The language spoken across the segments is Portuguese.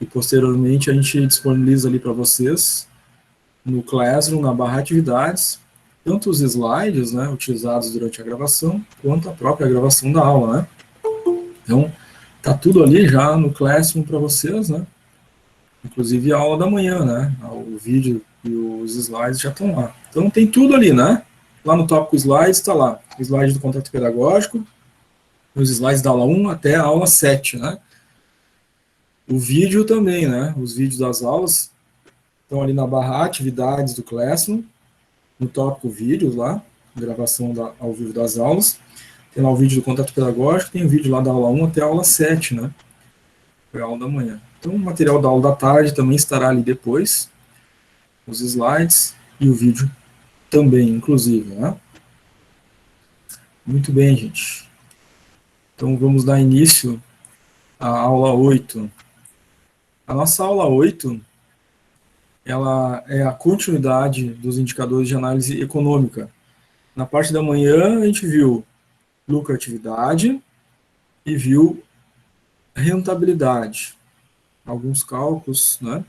e posteriormente a gente disponibiliza ali para vocês no Classroom, na barra atividades, tanto os slides, né, utilizados durante a gravação, quanto a própria gravação da aula, né. Então, tá tudo ali já no Classroom para vocês, né, inclusive a aula da manhã, né, o vídeo e os slides já estão lá. Então, tem tudo ali, né, lá no tópico slides está lá, o slide do contrato pedagógico, os slides da aula 1 até a aula 7, né. O vídeo também, né, os vídeos das aulas estão ali na barra atividades do Classroom, no tópico vídeos lá, gravação ao vivo das aulas. Tem lá o vídeo do contato pedagógico, tem o vídeo lá da aula 1 até a aula 7, né? Foi a aula da manhã. Então, o material da aula da tarde também estará ali depois, os slides e o vídeo também, inclusive, né? Muito bem, gente. Então, vamos dar início à aula 8. A nossa aula 8, ela é a continuidade dos indicadores de análise econômica. Na parte da manhã, a gente viu lucratividade e viu rentabilidade. Alguns cálculos, né,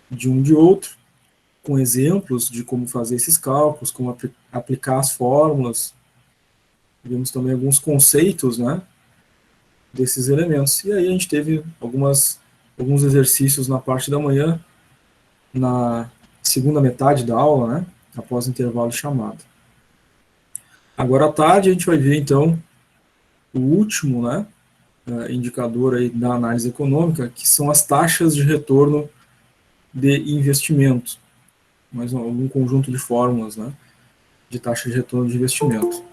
de um de outro, com exemplos de como fazer esses cálculos, como aplicar as fórmulas. Vimos também alguns conceitos, né, desses elementos. E aí a gente teve alguns exercícios na parte da manhã, na segunda metade da aula, né, após o intervalo de chamada. Agora à tarde a gente vai ver, então, o último, né, indicador aí da análise econômica, que são as taxas de retorno de investimento. Mais algum conjunto de fórmulas, né, de taxa de retorno de investimento.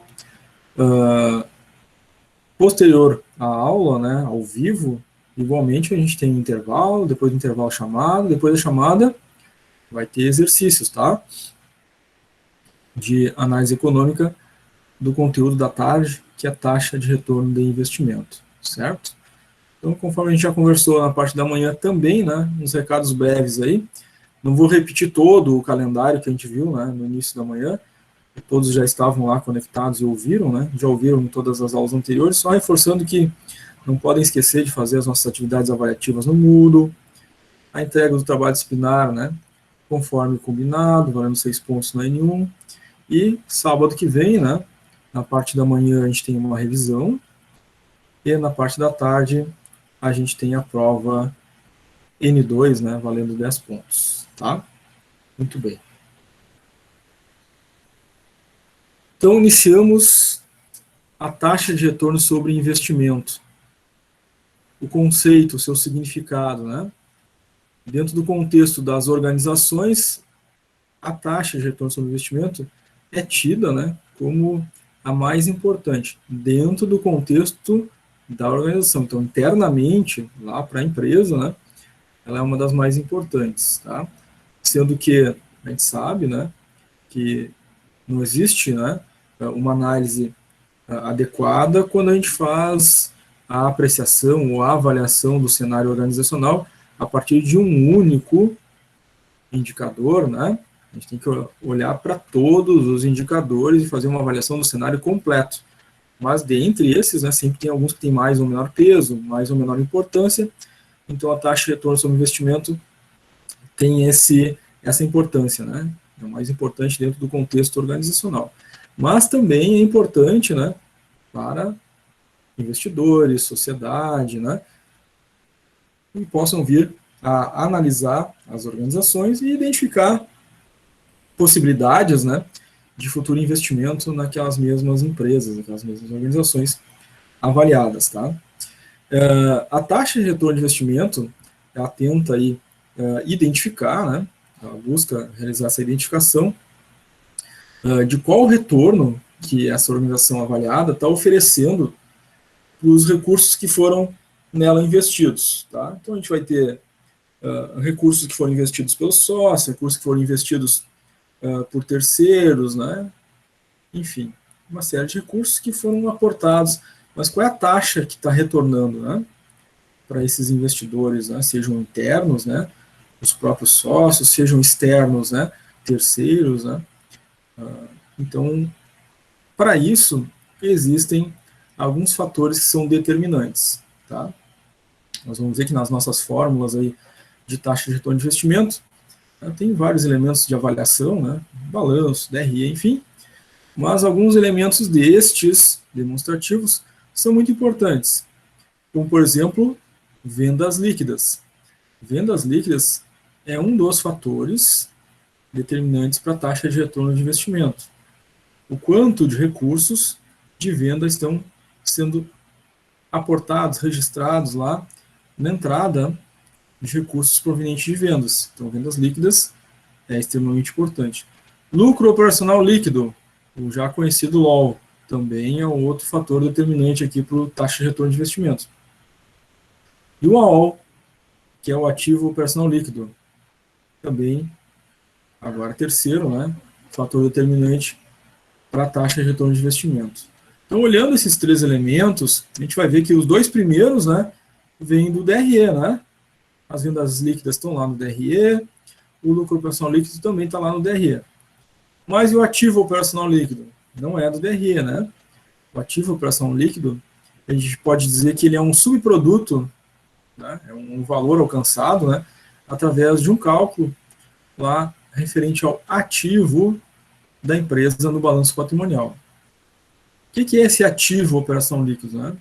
Posterior à aula, né, ao vivo, igualmente a gente tem um intervalo, depois do intervalo chamada, depois da chamada vai ter exercícios, tá? De análise econômica do conteúdo da tarde, que é a taxa de retorno de investimento, certo? Então, conforme a gente já conversou na parte da manhã também, né, uns recados breves aí, não vou repetir todo o calendário que a gente viu, né, no início da manhã, todos já estavam lá conectados e ouviram, né, já ouviram em todas as aulas anteriores, só reforçando que não podem esquecer de fazer as nossas atividades avaliativas no Moodle, a entrega do trabalho disciplinar, né, conforme combinado, valendo 6 pontos na N1, e sábado que vem, né, na parte da manhã a gente tem uma revisão, e na parte da tarde a gente tem a prova N2, né, valendo 10 pontos, tá? Muito bem. Então, iniciamos a taxa de retorno sobre investimento. O conceito, o seu significado, né? Dentro do contexto das organizações, a taxa de retorno sobre investimento é tida, né, como a mais importante, dentro do contexto da organização. Então, internamente, lá para a empresa, né, ela é uma das mais importantes, tá? Sendo que a gente sabe, né, que não existe, né, uma análise adequada quando a gente faz a apreciação ou a avaliação do cenário organizacional a partir de um único indicador, né? A gente tem que olhar para todos os indicadores e fazer uma avaliação do cenário completo. Mas dentre esses, né, sempre tem alguns que têm mais ou menor peso, mais ou menor importância. Então a taxa de retorno sobre investimento tem essa importância, né? É o mais importante dentro do contexto organizacional. Mas também é importante, né, para investidores, sociedade, né, que possam vir a analisar as organizações e identificar possibilidades, né, de futuro investimento naquelas mesmas empresas, naquelas mesmas organizações avaliadas, tá? A taxa de retorno de investimento, ela tenta aí identificar, né, ela busca realizar essa identificação de qual retorno que essa organização avaliada está oferecendo para os recursos que foram nela investidos, tá? Então a gente vai ter recursos que foram investidos pelos sócios, recursos que foram investidos por terceiros, né? Enfim, uma série de recursos que foram aportados, mas qual é a taxa que está retornando, né, para esses investidores, né, sejam internos, né, os próprios sócios, sejam externos, né, terceiros, né? Então, para isso, existem alguns fatores que são determinantes, tá? Nós vamos ver que nas nossas fórmulas aí de taxa de retorno de investimento, tem vários elementos de avaliação, né? Balanço, DRE, enfim, mas alguns elementos destes demonstrativos são muito importantes, como, por exemplo, vendas líquidas. Vendas líquidas é um dos fatores determinantes para a taxa de retorno de investimento. O quanto de recursos de venda estão sendo aportados, registrados lá na entrada de recursos provenientes de vendas. Então, vendas líquidas é extremamente importante. Lucro operacional líquido, o já conhecido LOL, também é um outro fator determinante aqui para a taxa de retorno de investimento. E o AOL, que é o ativo operacional líquido, também, agora terceiro, né, fator determinante para a taxa de retorno de investimento. Então, olhando esses três elementos, a gente vai ver que os dois primeiros, né, vêm do DRE, né? As vendas líquidas estão lá no DRE, o lucro operacional líquido também está lá no DRE. Mas e o ativo operacional líquido? Não é do DRE, né? O ativo operacional líquido, a gente pode dizer que ele é um subproduto, né? É um valor alcançado, né, através de um cálculo lá referente ao ativo da empresa no balanço patrimonial. O que é esse ativo operação líquido, né?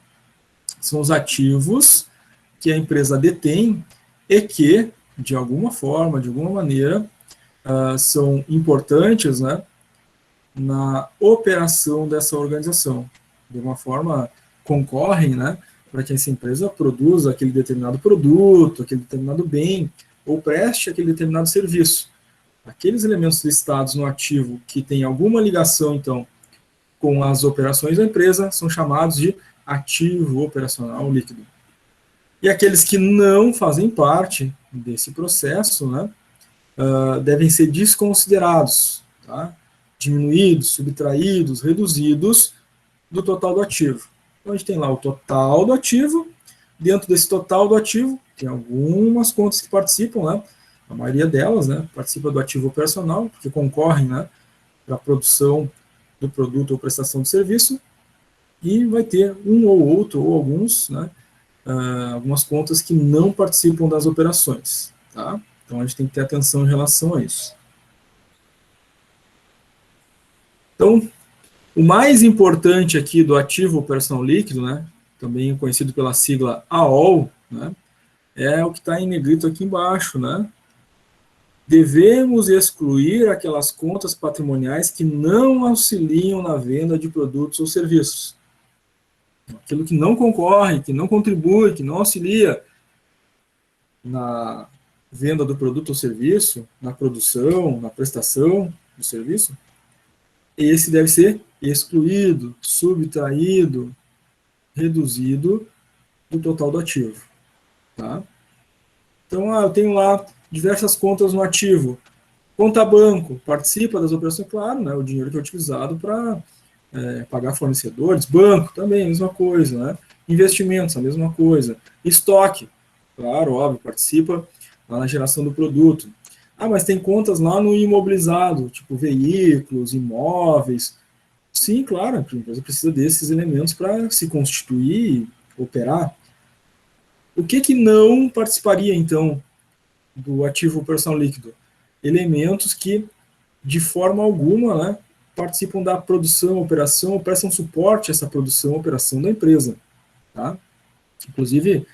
São os ativos que a empresa detém e que, de alguma forma, de alguma maneira, são importantes, né, na operação dessa organização. De alguma forma, concorrem, né, para que essa empresa produza aquele determinado produto, aquele determinado bem, ou preste aquele determinado serviço. Aqueles elementos listados no ativo que têm alguma ligação, então, com as operações da empresa, são chamados de ativo operacional líquido. E aqueles que não fazem parte desse processo, né, devem ser desconsiderados, tá? Diminuídos, subtraídos, reduzidos do total do ativo. Então, a gente tem lá o total do ativo. Dentro desse total do ativo, tem algumas contas que participam, né? A maioria delas, né, participa do ativo operacional, porque concorrem, né, para a produção do produto ou prestação de serviço, e vai ter um ou outro, ou alguns, né, algumas contas que não participam das operações. Tá? Então, a gente tem que ter atenção em relação a isso. Então, o mais importante aqui do ativo operacional líquido, né, também conhecido pela sigla AOL, né, é o que está em negrito aqui embaixo, né? Devemos excluir aquelas contas patrimoniais que não auxiliam na venda de produtos ou serviços. Aquilo que não concorre, que não contribui, que não auxilia na venda do produto ou serviço, na produção, na prestação do serviço, esse deve ser excluído, subtraído, reduzido do total do ativo. Tá? Então, eu tenho lá diversas contas no ativo. Conta banco, participa das operações, claro, né, o dinheiro que é utilizado para pagar fornecedores. Banco, também, a mesma coisa. Né? Investimentos, a mesma coisa. Estoque, claro, óbvio, participa lá na geração do produto. Mas tem contas lá no imobilizado, tipo veículos, imóveis. Sim, claro, a empresa precisa desses elementos para se constituir e operar. O que não participaria, então, do ativo operacional líquido? Elementos que, de forma alguma, né, participam da produção, operação, ou prestam suporte a essa produção, operação da empresa. Tá? Inclusive,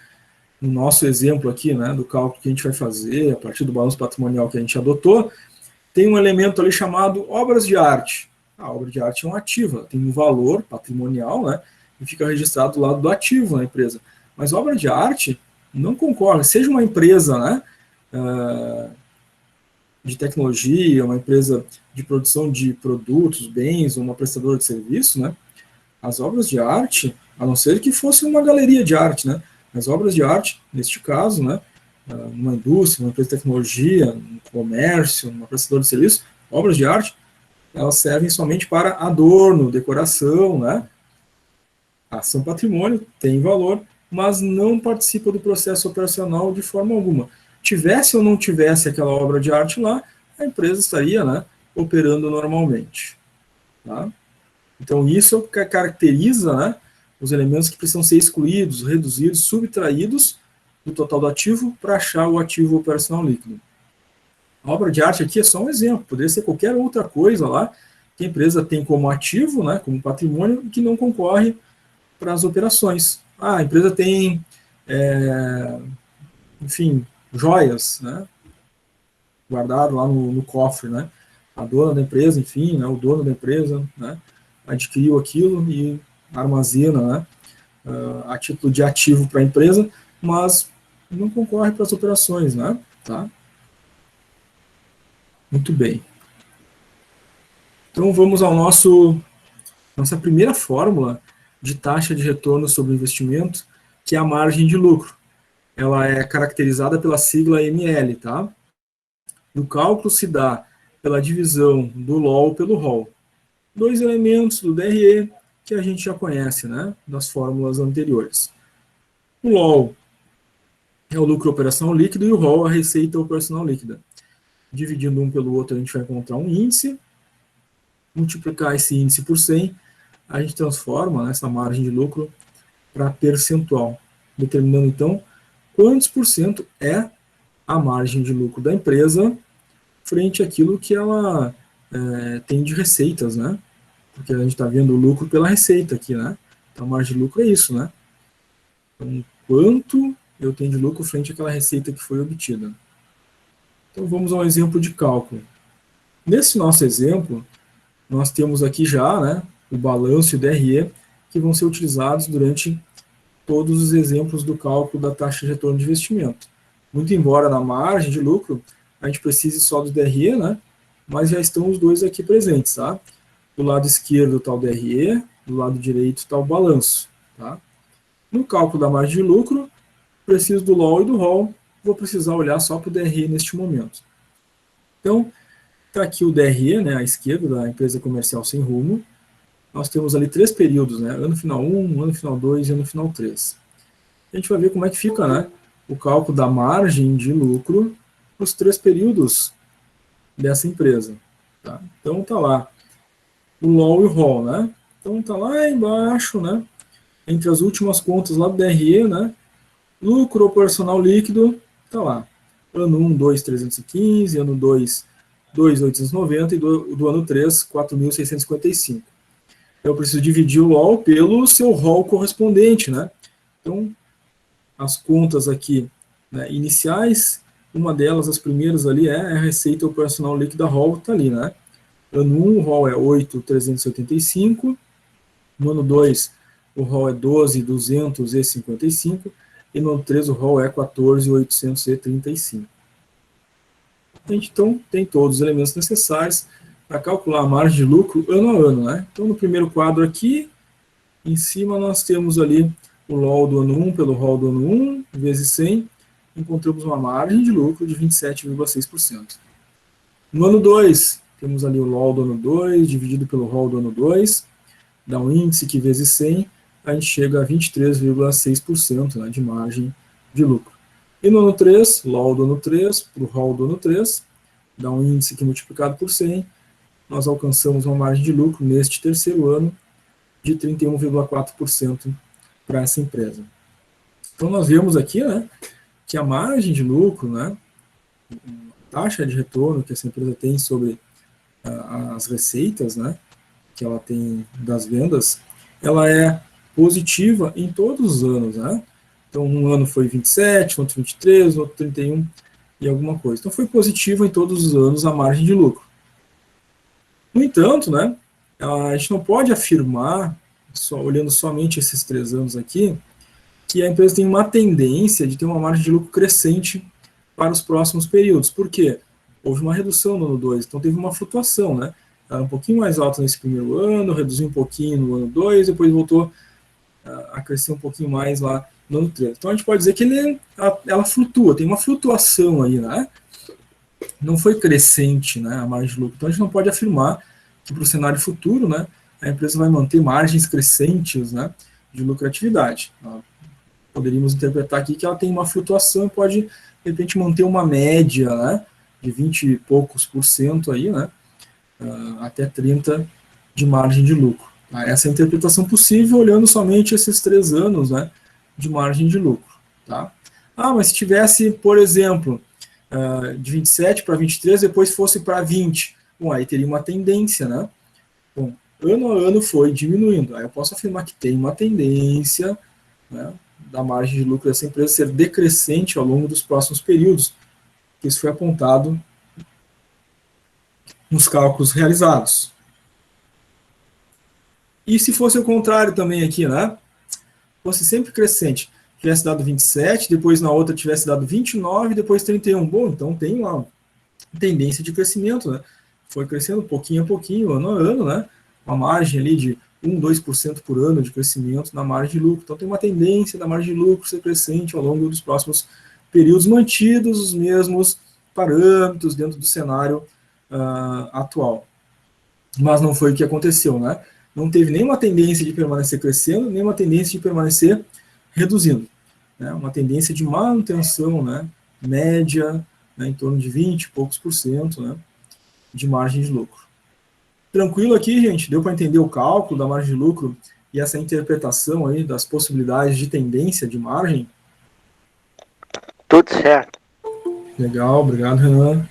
no nosso exemplo aqui, né, do cálculo que a gente vai fazer, a partir do balanço patrimonial que a gente adotou, tem um elemento ali chamado obras de arte. A obra de arte é um ativo, tem um valor patrimonial, né, e fica registrado do lado do ativo na empresa. Mas obra de arte não concorre, seja uma empresa, né, de tecnologia, uma empresa de produção de produtos, bens, ou uma prestadora de serviço, né, as obras de arte, a não ser que fosse uma galeria de arte, né, as obras de arte, neste caso, né, numa indústria, numa empresa de tecnologia, num comércio, numa prestadora de serviço, obras de arte, elas servem somente para adorno, decoração, né, ação patrimônio, tem valor, mas não participa do processo operacional de forma alguma. Tivesse ou não tivesse aquela obra de arte lá, a empresa estaria, né, operando normalmente. Tá? Então, isso é o que caracteriza, né, os elementos que precisam ser excluídos, reduzidos, subtraídos do total do ativo para achar o ativo operacional líquido. A obra de arte aqui é só um exemplo, poderia ser qualquer outra coisa lá que a empresa tem como ativo, né, como patrimônio, e que não concorre para as operações. A empresa tem, enfim, joias, né, guardado lá no cofre, né, a dona da empresa, enfim, né, o dono da empresa, né, adquiriu aquilo e armazena, né, a título de ativo para a empresa, mas não concorre para as operações, né, tá? Muito bem. Então vamos ao nossa primeira fórmula de taxa de retorno sobre investimento, que é a margem de lucro. Ela é caracterizada pela sigla ML, tá? O cálculo se dá pela divisão do LOL pelo ROL. Dois elementos do DRE que a gente já conhece, né, das fórmulas anteriores. O LOL é o lucro operacional líquido e o ROL é a receita operacional líquida. Dividindo um pelo outro, a gente vai encontrar um índice, multiplicar esse índice por 100, a gente transforma essa margem de lucro para percentual, determinando então quantos por cento é a margem de lucro da empresa frente àquilo que ela tem de receitas, né? Porque a gente está vendo o lucro pela receita aqui, né? Então a margem de lucro é isso, né? Então, quanto eu tenho de lucro frente àquela receita que foi obtida. Então vamos a um exemplo de cálculo. Nesse nosso exemplo, nós temos aqui já, né, o balanço e o DRE, que vão ser utilizados durante todos os exemplos do cálculo da taxa de retorno de investimento. Muito embora na margem de lucro a gente precise só do DRE, né, mas já estão os dois aqui presentes, tá? Do lado esquerdo está o DRE, do lado direito está o balanço, tá? No cálculo da margem de lucro, preciso do LOL e do ROL, vou precisar olhar só para o DRE neste momento. Então, está aqui o DRE, né, à esquerda, da empresa comercial sem rumo. Nós temos ali 3 períodos, né, ano final 1, ano final 2 e ano final 3. A gente vai ver como é que fica, né, o cálculo da margem de lucro nos 3 períodos dessa empresa. Tá? Então, está lá o LOL e o ROL, né? Então, está lá embaixo, né, entre as últimas contas lá do DRE, né, lucro operacional líquido, está lá. Ano 1, 2.315, ano 2, 2.890 e do ano 3, 4.655. Eu preciso dividir o LOL pelo seu ROL correspondente, né? Então, as contas aqui, né, iniciais, uma delas, as primeiras ali, é a receita operacional líquida ROL, está ali, né? Ano 1, o ROL é 8.385, no ano 2, o ROL é 12.255, e no ano 3, o ROL é 14.835. A gente, então, tem todos os elementos necessários para calcular a margem de lucro ano a ano, né? Então, no primeiro quadro aqui, em cima nós temos ali o LOL do ano 1 pelo ROL do ano 1, vezes 100, encontramos uma margem de lucro de 27,6%. No ano 2, temos ali o LOL do ano 2, dividido pelo ROL do ano 2, dá um índice que vezes 100, a gente chega a 23,6%, né, de margem de lucro. E no ano 3, LOL do ano 3, para o ROL do ano 3, dá um índice que multiplicado por 100, nós alcançamos uma margem de lucro neste terceiro ano de 31,4% para essa empresa. Então nós vemos aqui, né, que a margem de lucro, né, a taxa de retorno que essa empresa tem sobre as receitas, né, que ela tem das vendas, ela é positiva em todos os anos, né? Então, um ano foi 27, outro 23, outro 31 e alguma coisa. Então, foi positivo em todos os anos a margem de lucro. No entanto, né, a gente não pode afirmar, olhando somente esses 3 anos aqui, que a empresa tem uma tendência de ter uma margem de lucro crescente para os próximos períodos. Por quê? Houve uma redução no ano 2, então teve uma flutuação, né? Era um pouquinho mais alta nesse primeiro ano, reduziu um pouquinho no ano 2, depois voltou a crescer um pouquinho mais lá no ano 3. Então a gente pode dizer que ela flutua, tem uma flutuação aí, né? Não foi crescente, né, a margem de lucro. Então a gente não pode afirmar que para o cenário futuro, né, a empresa vai manter margens crescentes, né, de lucratividade. Poderíamos interpretar aqui que ela tem uma flutuação e pode, de repente, manter uma média, né, de 20 e poucos por cento aí, né, até 30 de margem de lucro. Tá? Essa é a interpretação possível olhando somente esses 3 anos, né, de margem de lucro. Tá? Ah, mas se tivesse, por exemplo, de 27 para 23, depois fosse para 20. Bom, aí teria uma tendência, né? Bom, ano a ano foi diminuindo. Aí eu posso afirmar que tem uma tendência, né, da margem de lucro dessa empresa ser decrescente ao longo dos próximos períodos. Isso foi apontado nos cálculos realizados. E se fosse o contrário também aqui, né? Fosse sempre crescente. Tivesse dado 27, depois na outra tivesse dado 29, depois 31. Bom, então tem uma tendência de crescimento, né? Foi crescendo pouquinho a pouquinho, ano a ano, né? Uma margem ali de 1, 2% por ano de crescimento na margem de lucro. Então tem uma tendência da margem de lucro ser crescente ao longo dos próximos períodos, mantidos os mesmos parâmetros dentro do cenário atual. Mas não foi o que aconteceu, né? Não teve nenhuma tendência de permanecer crescendo, nem uma tendência de permanecer reduzindo, né? Uma tendência de manutenção, né, média, né, em torno de 20 e poucos por cento, né, de margem de lucro. Tranquilo aqui, gente? Deu para entender o cálculo da margem de lucro e essa interpretação aí das possibilidades de tendência de margem? Tudo certo. Legal, obrigado, Renan.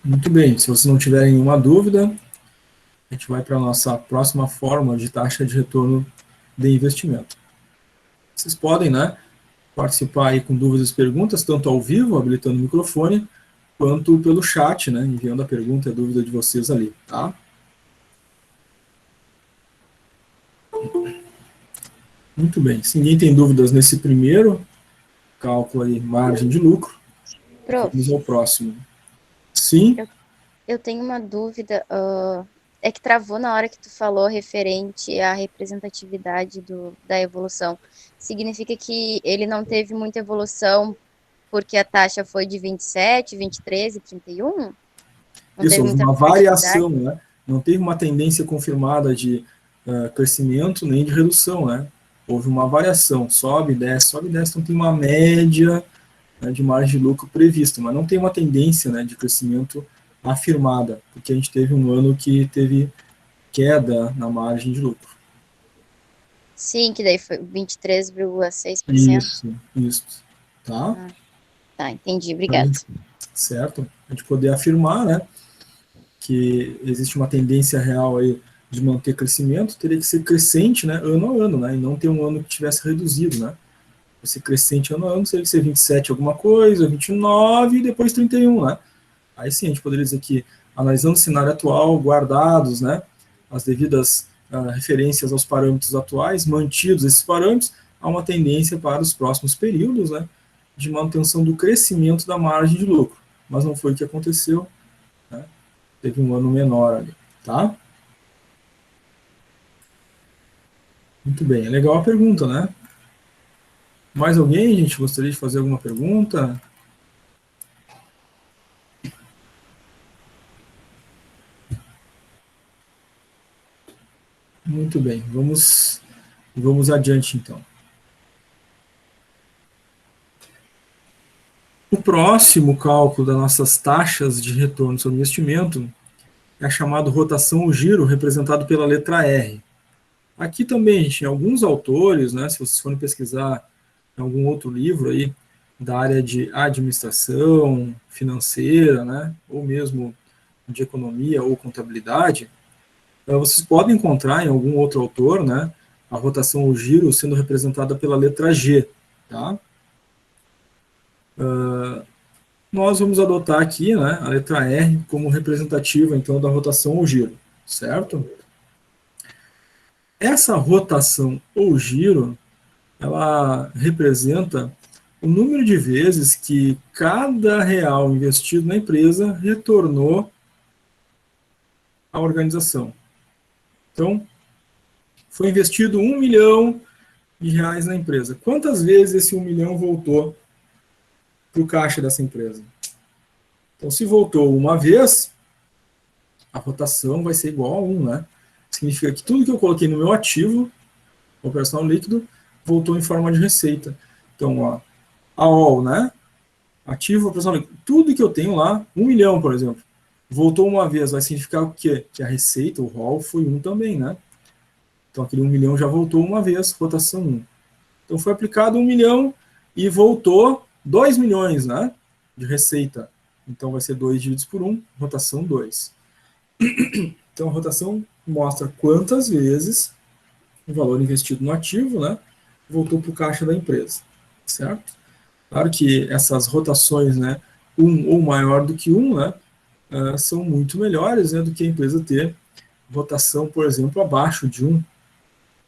Muito bem, se vocês não tiverem nenhuma dúvida, a gente vai para a nossa próxima fórmula de taxa de retorno de investimento. Vocês podem, né, participar aí com dúvidas e perguntas, tanto ao vivo, habilitando o microfone, quanto pelo chat, né, enviando a pergunta e a dúvida de vocês ali, tá? Muito bem. Se ninguém tem dúvidas nesse primeiro cálculo aí, margem de lucro, vamos ao Prof, próximo. Sim? eu tenho uma dúvida. É que travou na hora que tu falou referente à representatividade da evolução. Significa que ele não teve muita evolução porque a taxa foi de 27, 23 e 31? Não Isso, teve houve muita uma rotatividade? variação, né? Não teve uma tendência confirmada de crescimento nem de redução, né? Houve uma variação, sobe, desce, então tem uma média, né, de margem de lucro prevista, mas não tem uma tendência, né, de crescimento afirmada, porque a gente teve um ano que teve queda na margem de lucro. Sim, que daí foi 23,6%. Isso, tá? Tá, entendi. Obrigada. Certo? A gente poder afirmar, né, que existe uma tendência real aí de manter crescimento, teria que ser crescente, né, ano a ano, né, e não ter um ano que tivesse reduzido, né. Ser crescente ano a ano, teria que ser 27 alguma coisa, 29 e depois 31, né. Aí sim, a gente poderia dizer que, analisando o cenário atual, guardados, né, as devidas referências aos parâmetros atuais, mantidos esses parâmetros, há uma tendência para os próximos períodos, né, de manutenção do crescimento da margem de lucro. Mas não foi o que aconteceu, né, teve um ano menor ali, tá? Muito bem, é legal a pergunta, né? Mais alguém, gente, gostaria de fazer alguma pergunta? Muito bem, vamos adiante então. O próximo cálculo das nossas taxas de retorno sobre investimento é chamado rotação ou giro, representado pela letra R. Aqui também, gente, em alguns autores, né, se vocês forem pesquisar em algum outro livro aí, da área de administração financeira, né, ou mesmo de economia ou contabilidade, vocês podem encontrar em algum outro autor, né, a rotação ou giro sendo representada pela letra G, tá? Nós vamos adotar aqui, né, a letra R como representativa, então, da rotação ou giro, certo? Essa rotação ou giro, ela representa o número de vezes que cada real investido na empresa retornou à organização. Então, foi investido R$1 milhão na empresa. Quantas vezes esse 1 milhão voltou para o caixa dessa empresa? Então, se voltou uma vez, a rotação vai ser igual a 1, né? Significa que tudo que eu coloquei no meu ativo operacional líquido voltou em forma de receita. Então, ó, a OL, né? ativo operacional líquido, tudo que eu tenho lá, 1 milhão, por exemplo, voltou uma vez, vai significar o quê? Que a receita, o ROL, foi 1 também, né? Então, aquele 1 milhão já voltou uma vez, rotação 1. Então, foi aplicado 1 milhão e voltou 2 milhões, né? De receita. Então, vai ser 2 divididos por 1, rotação 2. Então, a rotação mostra quantas vezes o valor investido no ativo, né, voltou para o caixa da empresa, certo? Claro que essas rotações, né, 1 ou maior do que 1, né, são muito melhores, né, do que a empresa ter rotação, por exemplo, abaixo de 1.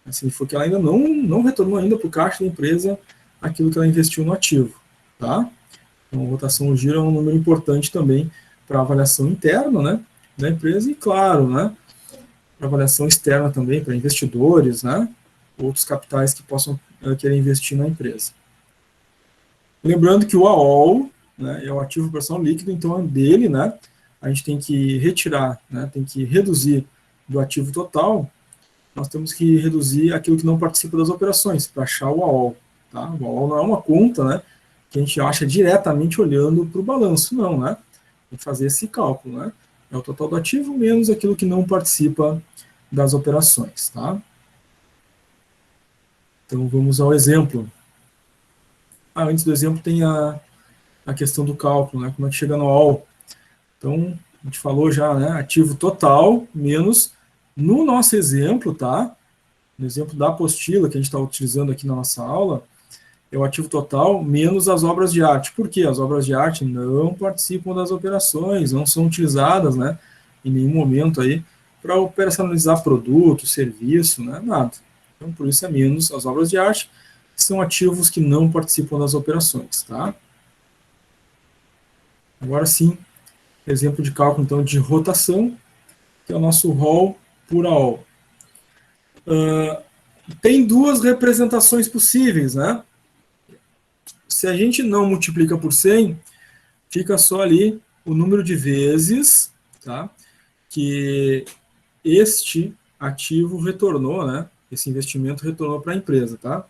Assim, for que ela ainda não retornou ainda para o caixa da empresa aquilo que ela investiu no ativo, tá? Então, a rotação do giro é um número importante também para a avaliação interna, né, da empresa e, claro, né, para avaliação externa também, para investidores, né, outros capitais que possam querer investir na empresa. Lembrando que o AOL, né, é o ativo operacional líquido, então dele, né, a gente tem que retirar, né, tem que reduzir do ativo total, nós temos que reduzir aquilo que não participa das operações, para achar o AOL. Tá? O AOL não é uma conta, né, que a gente acha diretamente olhando para o balanço, não, né? Tem que fazer esse cálculo, né? É o total do ativo menos aquilo que não participa das operações, tá? Então, vamos ao exemplo. Antes do exemplo tem a questão do cálculo, né? Como é que chega no AOL. Então, a gente falou já, né? Ativo total menos, no nosso exemplo, tá? No exemplo da apostila que a gente está utilizando aqui na nossa aula, é o ativo total menos as obras de arte. Por quê? As obras de arte não participam das operações, não são utilizadas, né, em nenhum momento aí para operacionalizar produto, serviço, né, nada. Então, por isso é menos as obras de arte, que são ativos que não participam das operações, tá? Agora sim, exemplo de cálculo, então, de rotação, que é o nosso ROL por AOL. Tem duas representações possíveis, né? Se a gente não multiplica por 100, fica só ali o número de vezes, tá, que este ativo retornou, né, esse investimento retornou para a empresa, tá?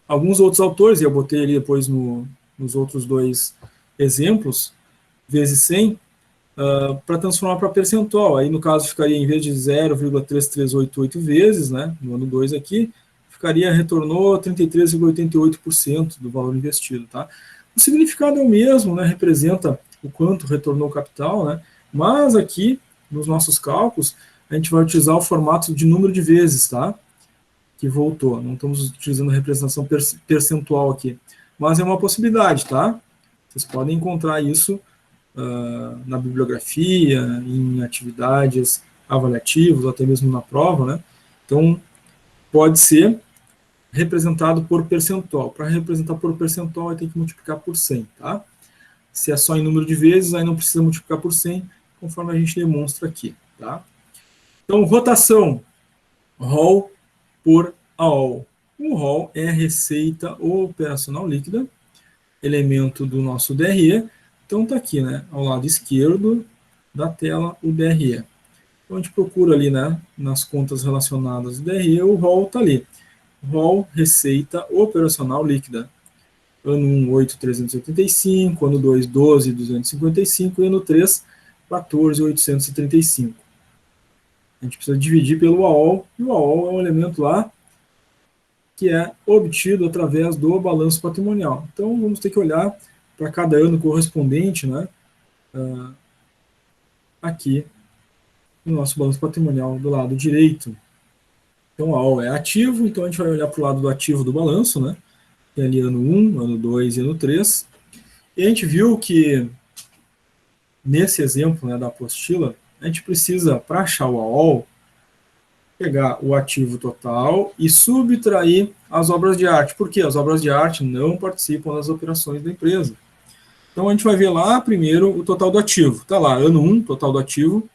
Alguns outros autores, e eu botei ali depois nos outros dois exemplos, vezes 100, para transformar para percentual. Aí, no caso, ficaria, em vez de 0,3388 vezes, né, no ano 2 aqui, ficaria, retornou 33,88% do valor investido, tá? O significado é o mesmo, né, representa o quanto retornou o capital, né, mas aqui, nos nossos cálculos, a gente vai utilizar o formato de número de vezes, tá, que voltou. Não estamos utilizando a representação percentual aqui, mas é uma possibilidade, tá? Vocês podem encontrar isso na bibliografia, em atividades avaliativas, ou até mesmo na prova, né? Então, pode ser representado por percentual. Para representar por percentual, tem que multiplicar por 100, tá? Se é só em número de vezes, aí não precisa multiplicar por 100, conforme a gente demonstra aqui, tá? Então, rotação, ROL por AOL. O ROL é a receita operacional líquida, elemento do nosso DRE. Então, está aqui, né, ao lado esquerdo da tela, o DRE. Então, a gente procura ali, né, nas contas relacionadas ao DRE, o ROL está ali. ROL, receita operacional líquida. Ano 1, 8.385, ano 2, 12.255, e ano 3, 14.835. A gente precisa dividir pelo AOL, e o AOL é um elemento lá que é obtido através do balanço patrimonial. Então, vamos ter que olhar para cada ano correspondente, né, aqui no nosso balanço patrimonial do lado direito. Então, o AOL é ativo, então a gente vai olhar para o lado do ativo do balanço, né, tem ali ano 1, ano 2 e ano 3. E a gente viu que, nesse exemplo, né, da apostila, a gente precisa, para achar o AOL, pegar o ativo total e subtrair as obras de arte. Por quê? As obras de arte não participam das operações da empresa. Então, a gente vai ver lá, primeiro, o total do ativo. Está lá, ano 1, total do ativo,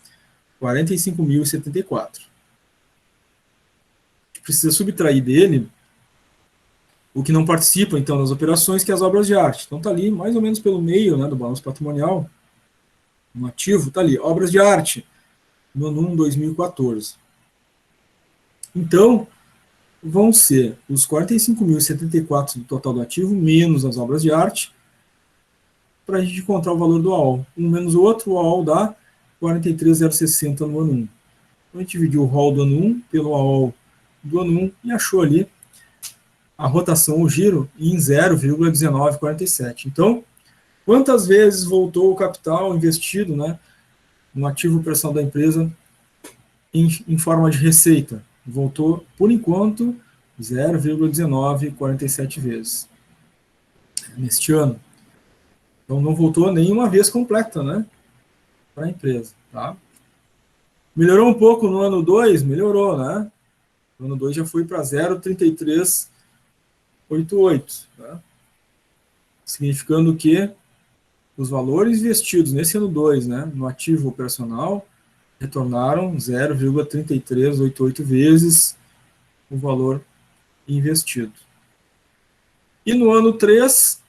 45.074. A gente precisa subtrair dele o que não participa, então, das operações, que é as obras de arte. Então, está ali, mais ou menos pelo meio, né, do balanço patrimonial, no ativo, está ali, obras de arte, no ano 1, 2014. Então, vão ser os 45.074 do total do ativo, menos as obras de arte, para a gente encontrar o valor do AOL. Um menos o outro, o AOL dá 43,060 no ano 1. Então a gente dividiu o ROL do ano 1 pelo AOL do ano 1 e achou ali a rotação, o giro, em 0,1947. Então, quantas vezes voltou o capital investido, né, no ativo operacional da empresa em forma de receita? Voltou, por enquanto, 0,1947 vezes neste ano. Então não voltou nenhuma vez completa, né, para a empresa. Tá? Melhorou um pouco no ano 2? Melhorou, né? No ano 2 já foi para 0,3388, né? Significando que os valores investidos nesse ano 2, né, no ativo operacional, retornaram 0,3388 vezes o valor investido. E no ano 3,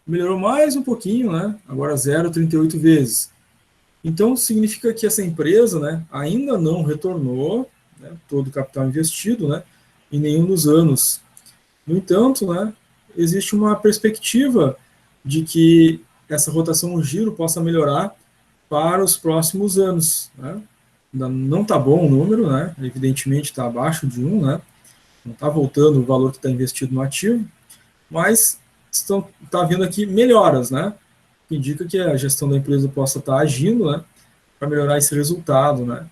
melhorou mais um pouquinho, né? Agora 0,38 vezes. Então, significa que essa empresa, né, ainda não retornou, né, todo o capital investido, né, em nenhum dos anos. No entanto, né, existe uma perspectiva de que essa rotação no giro possa melhorar para os próximos anos. Né? Ainda não está bom o número, né? Evidentemente está abaixo de 1, né? Não está voltando o valor que está investido no ativo, mas está havendo aqui melhoras, né? Que indica que a gestão da empresa possa estar agindo, né, para melhorar esse resultado, né?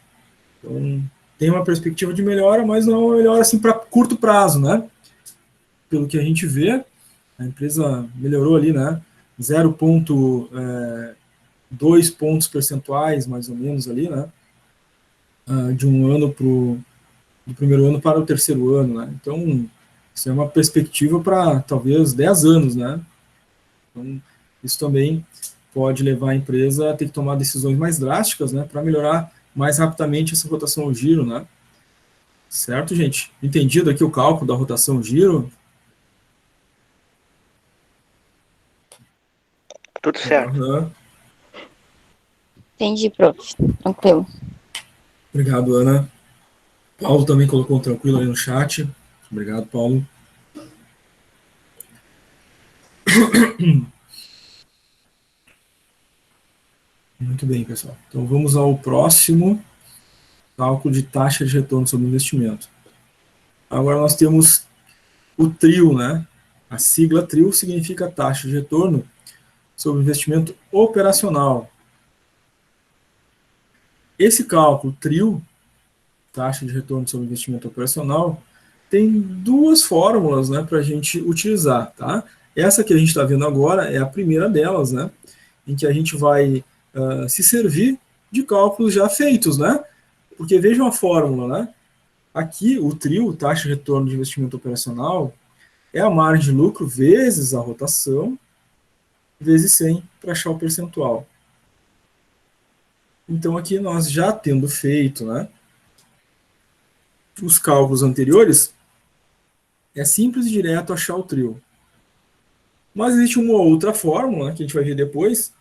Então, tem uma perspectiva de melhora, mas não é uma melhora assim para curto prazo, né? Pelo que a gente vê, a empresa melhorou ali, né? 0,2 pontos percentuais, mais ou menos ali, né? De um ano do primeiro ano para o terceiro ano, né? Então, isso é uma perspectiva para talvez 10 anos, né? Então, isso também pode levar a empresa a ter que tomar decisões mais drásticas, né, para melhorar mais rapidamente essa rotação ao giro, né? Certo, gente? Entendido aqui o cálculo da rotação ao giro? Tudo certo. Uhum. Entendi, prof. Tranquilo. Obrigado, Ana. Paulo também colocou um tranquilo aí no chat. Obrigado, Paulo. Muito bem, pessoal. Então vamos ao próximo cálculo de taxa de retorno sobre investimento. Agora nós temos o TRIO, né? A sigla TRIO significa taxa de retorno sobre investimento operacional. Esse cálculo TRIO, taxa de retorno sobre investimento operacional, tem duas fórmulas, né, para a gente utilizar, tá? Essa que a gente está vendo agora é a primeira delas, né, em que a gente vai se servir de cálculos já feitos, né? Porque vejam a fórmula, né? Aqui o TRIO, taxa de retorno de investimento operacional, é a margem de lucro vezes a rotação, vezes 100 para achar o percentual. Então aqui nós já tendo feito, né, os cálculos anteriores, é simples e direto achar o TRIO. Mas existe uma outra fórmula, que a gente vai ver depois,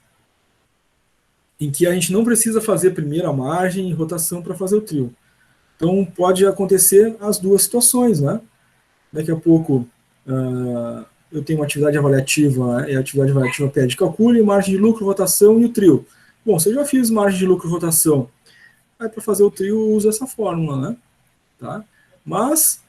em que a gente não precisa fazer primeiro a margem e rotação para fazer o TRIO. Então pode acontecer as duas situações, né? Daqui a pouco eu tenho uma atividade avaliativa, e a atividade avaliativa pede calcule margem de lucro, rotação e o TRIO. Bom, se eu já fiz margem de lucro e rotação, aí para fazer o TRIO eu uso essa fórmula, né? Tá? Mas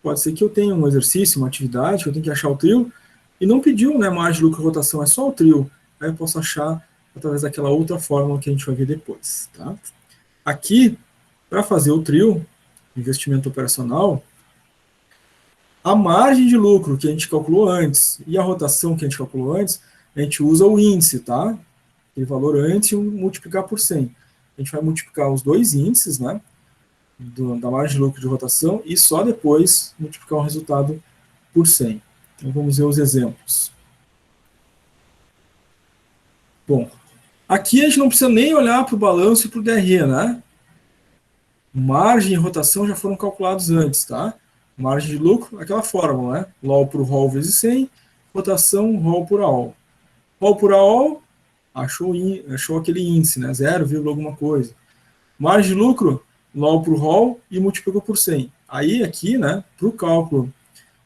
pode ser que eu tenha um exercício, uma atividade, que eu tenho que achar o TRIO, e não pediu, né, margem de lucro e rotação, é só o TRIO. Aí eu posso achar através daquela outra fórmula que a gente vai ver depois. Tá? Aqui, para fazer o TRIO, investimento operacional, a margem de lucro que a gente calculou antes e a rotação que a gente calculou antes, a gente usa o índice, tá? Aquele valor antes e multiplicar por 100. A gente vai multiplicar os dois índices, né? Da margem de lucro de rotação e só depois multiplicar o resultado por 100. Então vamos ver os exemplos. Bom, aqui a gente não precisa nem olhar para o balanço e para o DRE, né? Margem e rotação já foram calculados antes, tá? Margem de lucro, aquela fórmula, né? LOL por ROL vezes 100, rotação ROL por AOL. ROL por AOL, achou aquele índice, né? 0, alguma coisa. Margem de lucro, LOL por ROL e multiplicou por 100. Aí aqui, né, para o cálculo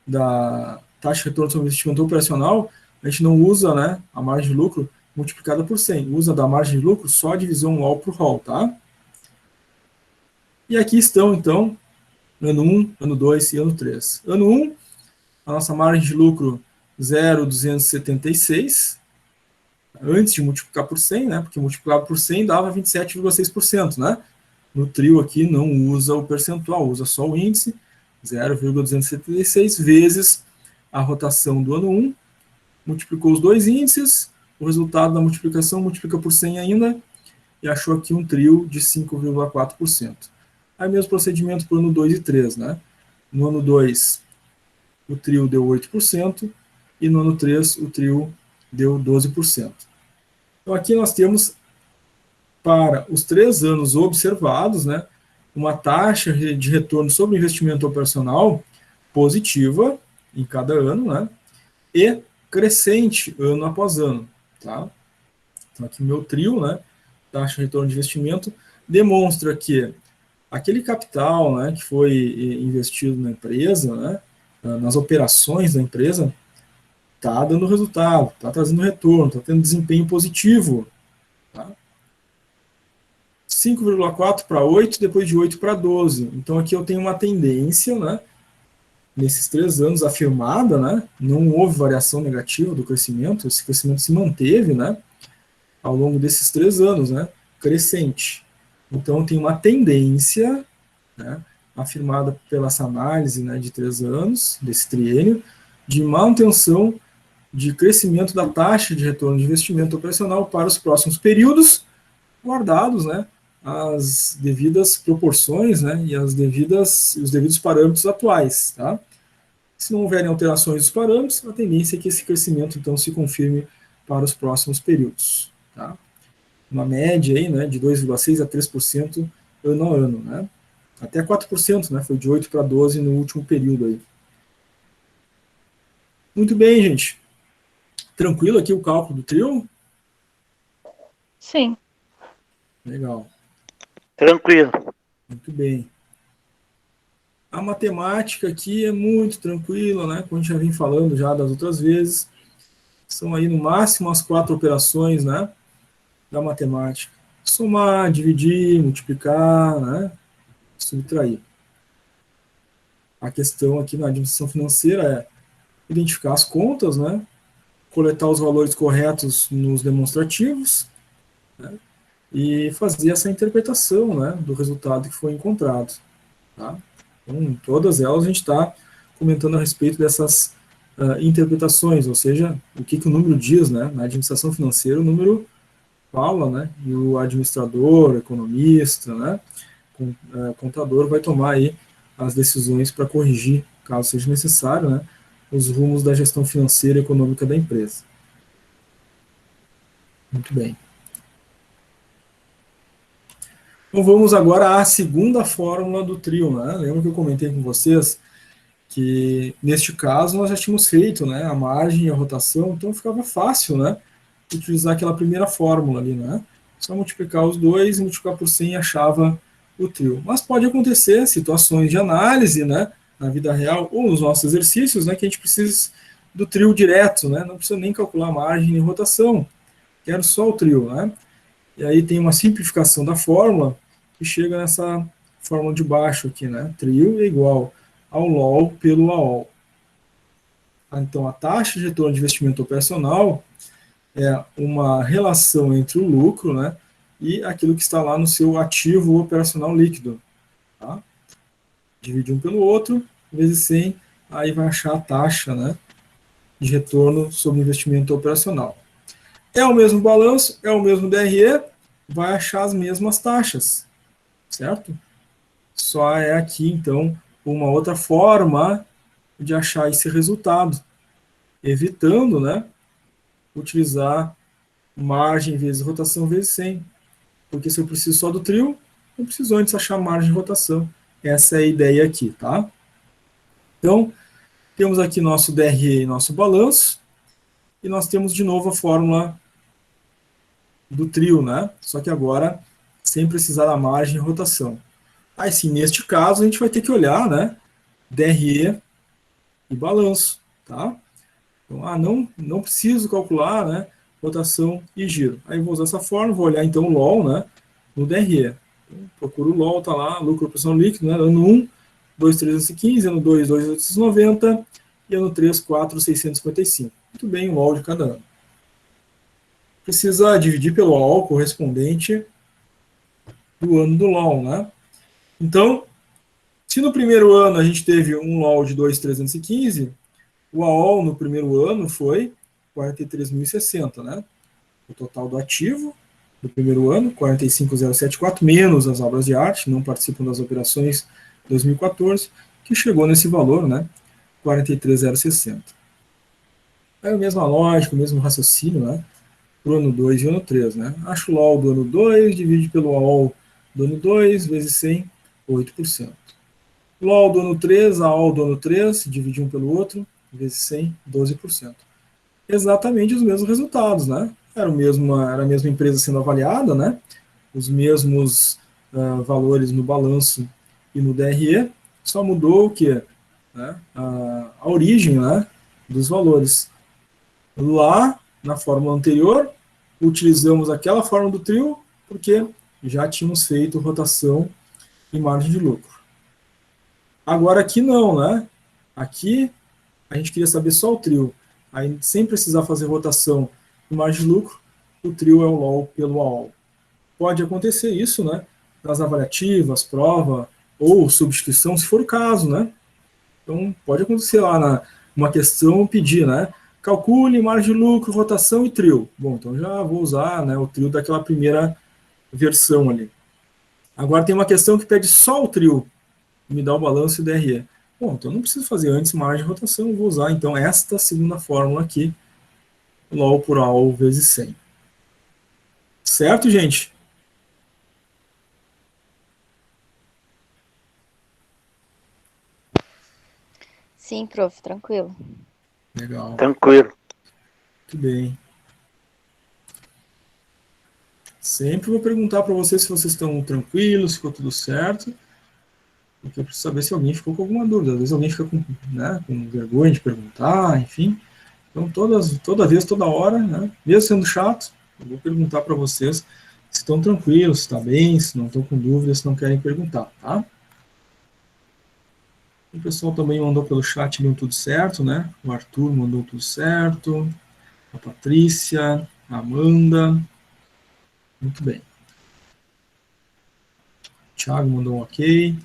da taxa de retorno sobre investimento operacional, a gente não usa, né, a margem de lucro multiplicada por 100. Usa da margem de lucro só a divisão LOL por ROL, tá? E aqui estão, então, ano 1, ano 2 e ano 3. Ano 1, a nossa margem de lucro 0,276, antes de multiplicar por 100, né? Porque multiplicar por 100 dava 27,6%, né? No trio aqui não usa o percentual, usa só o índice, 0,276 vezes a rotação do ano 1, multiplicou os dois índices, o resultado da multiplicação multiplica por 100 ainda, e achou aqui um trio de 5,4%. Aí mesmo procedimento para o ano 2 e 3, né? No ano 2, o trio deu 8%, e no ano 3, o trio deu 12%. Então aqui nós temos, para os 3 anos observados, né, uma taxa de retorno sobre investimento operacional positiva em cada ano, né, e crescente ano após ano. Tá? Então aqui meu trio, né, taxa de retorno de investimento, demonstra que aquele capital, né, que foi investido na empresa, né, nas operações da empresa, está dando resultado, está trazendo retorno, está tendo desempenho positivo. Tá? 5,4 para 8, depois de 8 para 12. Então aqui eu tenho uma tendência, né, nesses 3 anos afirmada, né, não houve variação negativa do crescimento, esse crescimento se manteve, né, ao longo desses 3 anos, né, crescente. Então tem uma tendência, né, afirmada pela essa análise, né, de 3 anos, desse triênio, de manutenção de crescimento da taxa de retorno de investimento operacional para os próximos períodos, guardados, né, as devidas proporções, né, e os devidos parâmetros atuais. Tá? Se não houverem alterações dos parâmetros, a tendência é que esse crescimento então se confirme para os próximos períodos. Tá? Uma média aí, né, de 2,6% a 3% ano a ano. Né? Até 4%, né, foi de 8 para 12 no último período. Aí. Muito bem, gente. Tranquilo aqui o cálculo do trio? Sim. Legal. Tranquilo. Muito bem. A matemática aqui é muito tranquila, né? Como a gente já vem falando já das outras vezes. São aí no máximo as 4 operações, né, da matemática. Somar, dividir, multiplicar, né? Subtrair. A questão aqui na administração financeira é identificar as contas, né? Coletar os valores corretos nos demonstrativos, né, e fazer essa interpretação, né, do resultado que foi encontrado. Tá? Então, em todas elas a gente está comentando a respeito dessas interpretações, ou seja, o que o número diz, né, na administração financeira, o número fala, né, e o administrador, economista, né, contador vai tomar aí as decisões para corrigir, caso seja necessário, né, os rumos da gestão financeira e econômica da empresa. Muito bem. Então vamos agora à segunda fórmula do trio, né? Lembra que eu comentei com vocês que neste caso nós já tínhamos feito, né, a margem e a rotação, então ficava fácil, né, utilizar aquela primeira fórmula ali, né? Só multiplicar os dois, multiplicar por 100 e achava o trio. Mas pode acontecer situações de análise, né, na vida real ou nos nossos exercícios, né, que a gente precisa do trio direto, né? Não precisa nem calcular margem nem rotação. Quero só o trio, né? E aí tem uma simplificação da fórmula que chega nessa fórmula de baixo aqui, né? Trio é igual ao LOL pelo AOL. Então a taxa de retorno de investimento operacional é uma relação entre o lucro, né, e aquilo que está lá no seu ativo operacional líquido. Tá? Divide um pelo outro, vezes 100, aí vai achar a taxa, né, de retorno sobre investimento operacional. É o mesmo balanço, é o mesmo DRE, vai achar as mesmas taxas, certo? Só é aqui, então, uma outra forma de achar esse resultado, evitando, né, utilizar margem vezes rotação vezes 100. Porque se eu preciso só do trio, não preciso antes achar margem de rotação. Essa é a ideia aqui, tá? Então, temos aqui nosso DRE e nosso balanço, e nós temos de novo a fórmula do trio, né? Só que agora sem precisar da margem e rotação. Aí sim, neste caso, a gente vai ter que olhar, né, DRE e balanço, tá? Então, não preciso calcular, né, rotação e giro. Aí vou usar essa forma, vou olhar então o LOL, né, no DRE. Então, procuro o LOL, tá lá, lucro operação líquido, né, ano 1, 2.315, ano 2, 2.890 e ano 3, 4.655. Muito bem, o LOL de cada ano. Precisa dividir pelo LOL correspondente do ano do LOL, né? Então, se no primeiro ano a gente teve um LOL de 2.315, o AOL no primeiro ano foi 43.060, né? O total do ativo do primeiro ano, 45.074, menos as obras de arte, não participam das operações 2014, que chegou nesse valor, né? 43.060. É a mesma lógica, o mesmo raciocínio, né? Para o ano 2 e o ano 3, né? Acho o LOL do ano 2, divide pelo AOL do ano 2, vezes 100, 8%. LOL do ano 3, AOL do ano 3, divide um pelo outro, vezes 100, 12%. Exatamente os mesmos resultados, né? Era a mesma empresa sendo avaliada, né? Os mesmos valores no balanço e no DRE, só mudou o quê? Né? A origem, né, dos valores. Lá, na fórmula anterior, utilizamos aquela fórmula do trio, porque já tínhamos feito rotação e margem de lucro. Agora aqui não, né? Aqui a gente queria saber só o trio. Aí, sem precisar fazer rotação e margem de lucro, o trio é o LOL pelo AOL. Pode acontecer isso, né? Nas avaliativas, prova ou substituição, se for o caso, né? Então, pode acontecer lá uma questão pedir, né? Calcule margem de lucro, rotação e trio. Bom, então já vou usar, né, o trio daquela primeira versão ali. Agora tem uma questão que pede só o trio, me dá o balanço e DRE. Bom, então não preciso fazer antes margem de rotação, vou usar então esta segunda fórmula aqui, LOL por AOL vezes 100. Certo, gente? Sim, prof, tranquilo. Legal. Tranquilo. Muito bem. Sempre vou perguntar para vocês se vocês estão tranquilos, se ficou tudo certo, porque eu preciso saber se alguém ficou com alguma dúvida. Às vezes alguém fica com, né, com vergonha de perguntar, enfim. Então, toda vez, toda hora, né, mesmo sendo chato, eu vou perguntar para vocês se estão tranquilos, se estão bem, se não estão com dúvidas, se não querem perguntar, tá? O pessoal também mandou pelo chat, deu tudo certo, né? O Arthur mandou tudo certo, a Patrícia, a Amanda, muito bem. O Thiago mandou um ok.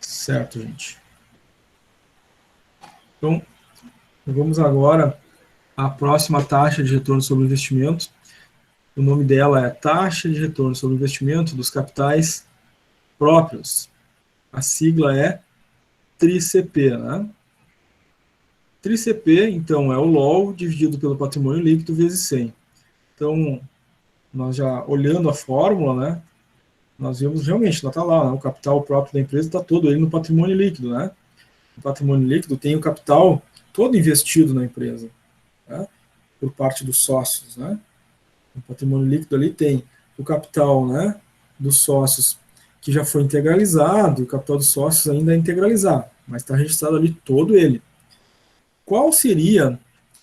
Certo, gente. Então, vamos agora à próxima taxa de retorno sobre o investimento. O nome dela é taxa de retorno sobre o investimento dos capitais próprios. A sigla é TRICP, né? TRICP, então, é o LOL dividido pelo patrimônio líquido vezes 100. Então, nós já olhando a fórmula, né, nós vemos realmente, ela está lá, né, o capital próprio da empresa está todo ele no patrimônio líquido, né? O patrimônio líquido tem o capital todo investido na empresa, né, por parte dos sócios, né? O patrimônio líquido ali tem o capital, né, dos sócios que já foi integralizado, o capital dos sócios ainda é integralizar, mas está registrado ali todo ele. Qual seria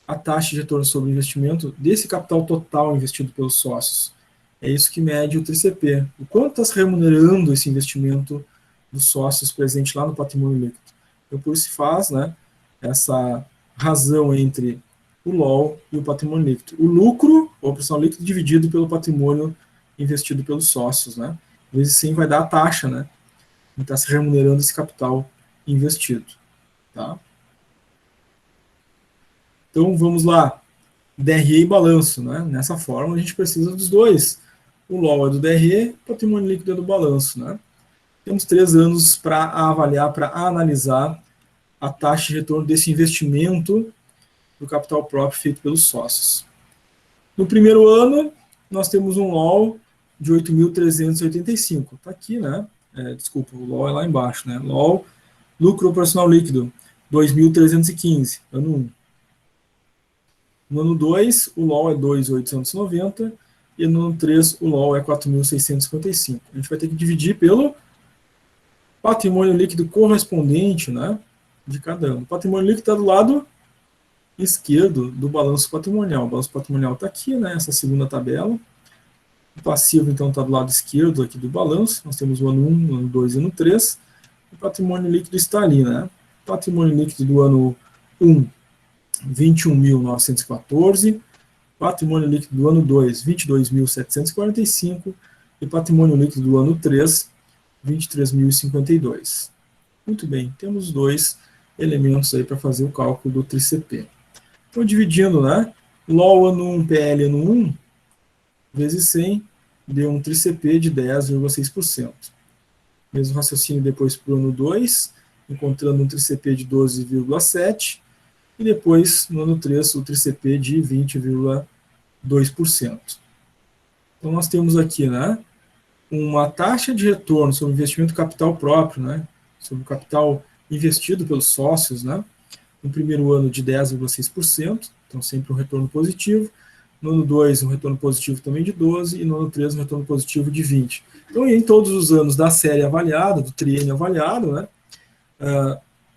a taxa de retorno sobre o investimento desse capital total investido pelos sócios? É isso que mede o TCP. O quanto está se remunerando esse investimento dos sócios presente lá no patrimônio líquido? Então, por isso se faz, né, essa razão entre o LOL e o patrimônio líquido. O lucro, a operação líquida, dividido pelo patrimônio investido pelos sócios, né? Vezes 100 vai dar a taxa, né? Que está se remunerando esse capital investido, tá? Então, vamos lá. DRE e balanço, né? Nessa forma, a gente precisa dos dois. O LOL é do DRE, o patrimônio líquido é do balanço, né? Temos 3 anos para avaliar, para analisar a taxa de retorno desse investimento do capital próprio feito pelos sócios. No primeiro ano, nós temos um LOL de 8.385. Está aqui, né? Desculpa, o LOL é lá embaixo, né? LOL, lucro operacional líquido, 2.315, ano 1. No ano 2, o LOL é 2.890 e no ano 3, o LOL é 4.655. A gente vai ter que dividir pelo patrimônio líquido correspondente, né, de cada ano. O patrimônio líquido está do lado esquerdo do balanço patrimonial. O balanço patrimonial está aqui, né, essa segunda tabela. O passivo, então, está do lado esquerdo aqui do balanço. Nós temos o ano 1, o ano 2 e o ano 3. O patrimônio líquido está ali, né? Patrimônio líquido do ano 1, 21.914. Patrimônio líquido do ano 2, 22.745. E patrimônio líquido do ano 3, 23.052. Muito bem, temos dois elementos aí para fazer o cálculo do TRI-CP. Então, dividindo, né? LOL ano 1, PL ano 1, vezes 100, deu um TRI-CP de 10,6%. Mesmo raciocínio depois para o ano 2, encontrando um TRI-CP de 12,7%, e depois, no ano 3, o TRI-CP de 20,2%. Então, nós temos aqui, né, uma taxa de retorno sobre investimento capital próprio, né, sobre o capital investido pelos sócios, né, no primeiro ano de 10,6%, então sempre um retorno positivo. No ano 2, um retorno positivo também de 12%, e no ano 3, um retorno positivo de 20%. Então, em todos os anos da série avaliada, do triênio avaliado, né,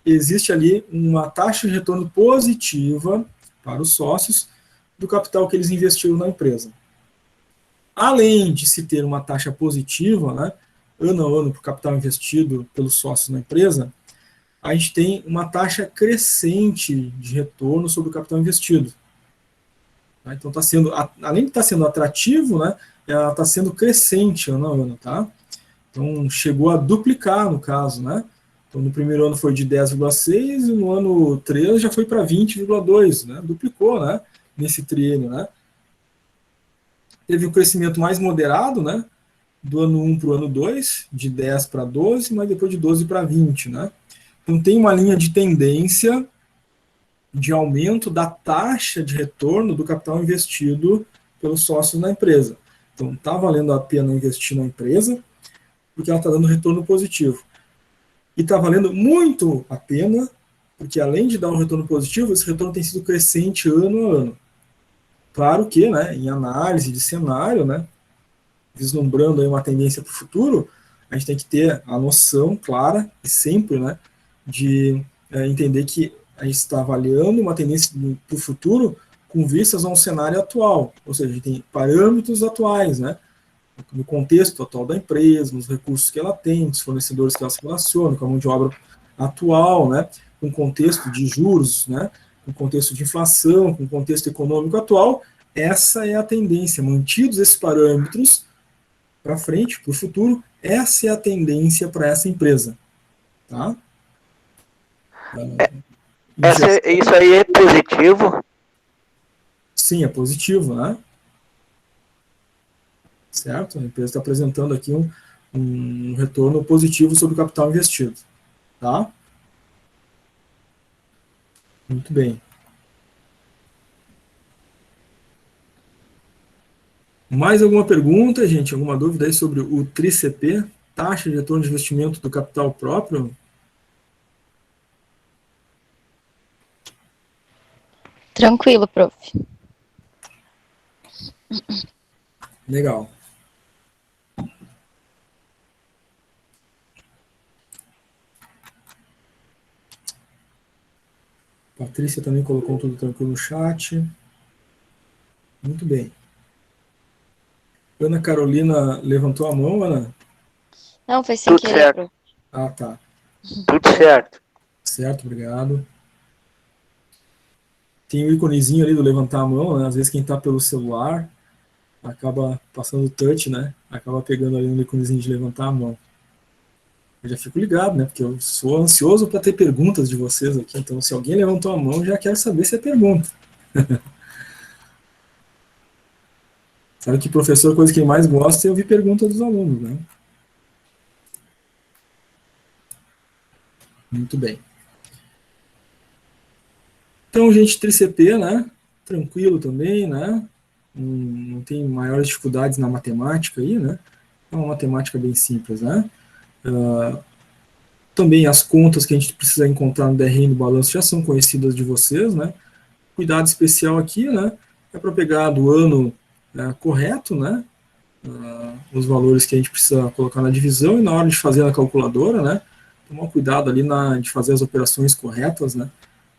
existe ali uma taxa de retorno positiva para os sócios do capital que eles investiram na empresa. Além de se ter uma taxa positiva, né, ano a ano, para o capital investido pelos sócios na empresa, a gente tem uma taxa crescente de retorno sobre o capital investido. Então, tá sendo, além de estar sendo atrativo, né, ela está sendo crescente ano a ano. Tá? Então, chegou a duplicar, no caso. Né? Então, no primeiro ano foi de 10,6 e no ano 3 já foi para 20,2, né? Duplicou, né, nesse triênio. Né? Teve um crescimento mais moderado, né, do ano 1 para o ano 2, de 10 para 12, mas depois de 12 para 20. Né? Então, tem uma linha de tendência de aumento da taxa de retorno do capital investido pelos sócios na empresa. Então, está valendo a pena investir na empresa, porque ela está dando retorno positivo. E está valendo muito a pena, porque além de dar um retorno positivo, esse retorno tem sido crescente ano a ano. Claro que, né, em análise de cenário, né, vislumbrando aí uma tendência para o futuro, a gente tem que ter a noção clara e sempre, né, de entender que a gente está avaliando uma tendência para o futuro com vistas a um cenário atual, ou seja, a gente tem parâmetros atuais, né, no contexto atual da empresa, nos recursos que ela tem, nos fornecedores que ela se relaciona, com a mão de obra atual, né, com o contexto de juros, né, com o contexto de inflação, com o contexto econômico atual. Essa é a tendência, mantidos esses parâmetros para frente, para o futuro, essa é a tendência para essa empresa. Tá? Isso aí é positivo? Sim, é positivo, né? Certo? A empresa está apresentando aqui um retorno positivo sobre o capital investido. Tá? Muito bem. Mais alguma pergunta, gente? Alguma dúvida aí sobre o TRI-CP? Taxa de retorno de investimento do capital próprio? Tranquilo, prof. Legal. Patrícia também colocou tudo tranquilo no chat. Muito bem. Ana Carolina levantou a mão, Ana? Não, foi sem Tudo querer, certo. prof. Ah, tá. Tudo certo. Certo, obrigado. Tem o íconezinho ali do levantar a mão, né? Às vezes quem está pelo celular acaba passando o touch, né? Acaba pegando ali no íconezinho de levantar a mão. Eu já fico ligado, né? Porque eu sou ansioso para ter perguntas de vocês aqui. Então, se alguém levantou a mão, já quero saber se é pergunta. Sabe que professor, a coisa que ele mais gosta é ouvir perguntas dos alunos, né? Muito bem. Então, gente, TRI-CP, né? Tranquilo também, né? Não tem maiores dificuldades na matemática aí, né? É uma matemática bem simples, né? Também as contas que a gente precisa encontrar no DRE e no balanço já são conhecidas de vocês, né? Cuidado especial aqui, né? É para pegar do ano correto, né? Os valores que a gente precisa colocar na divisão e na hora de fazer na calculadora, né? Tomar cuidado ali de fazer as operações corretas, né?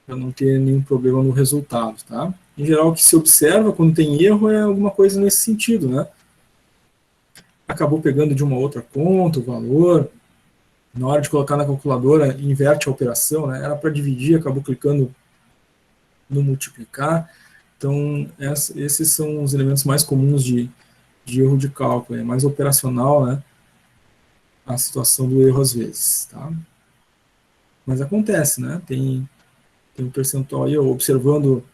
para não ter nenhum problema no resultado, tá? Em geral, o que se observa quando tem erro é alguma coisa nesse sentido, né? Acabou pegando de uma outra conta o valor, na hora de colocar na calculadora, inverte a operação, né? Era para dividir, acabou clicando no multiplicar. Então, esses são os elementos mais comuns de erro de cálculo, é mais operacional, né? A situação do erro às vezes, tá? Mas acontece, né? Tem um percentual aí, observando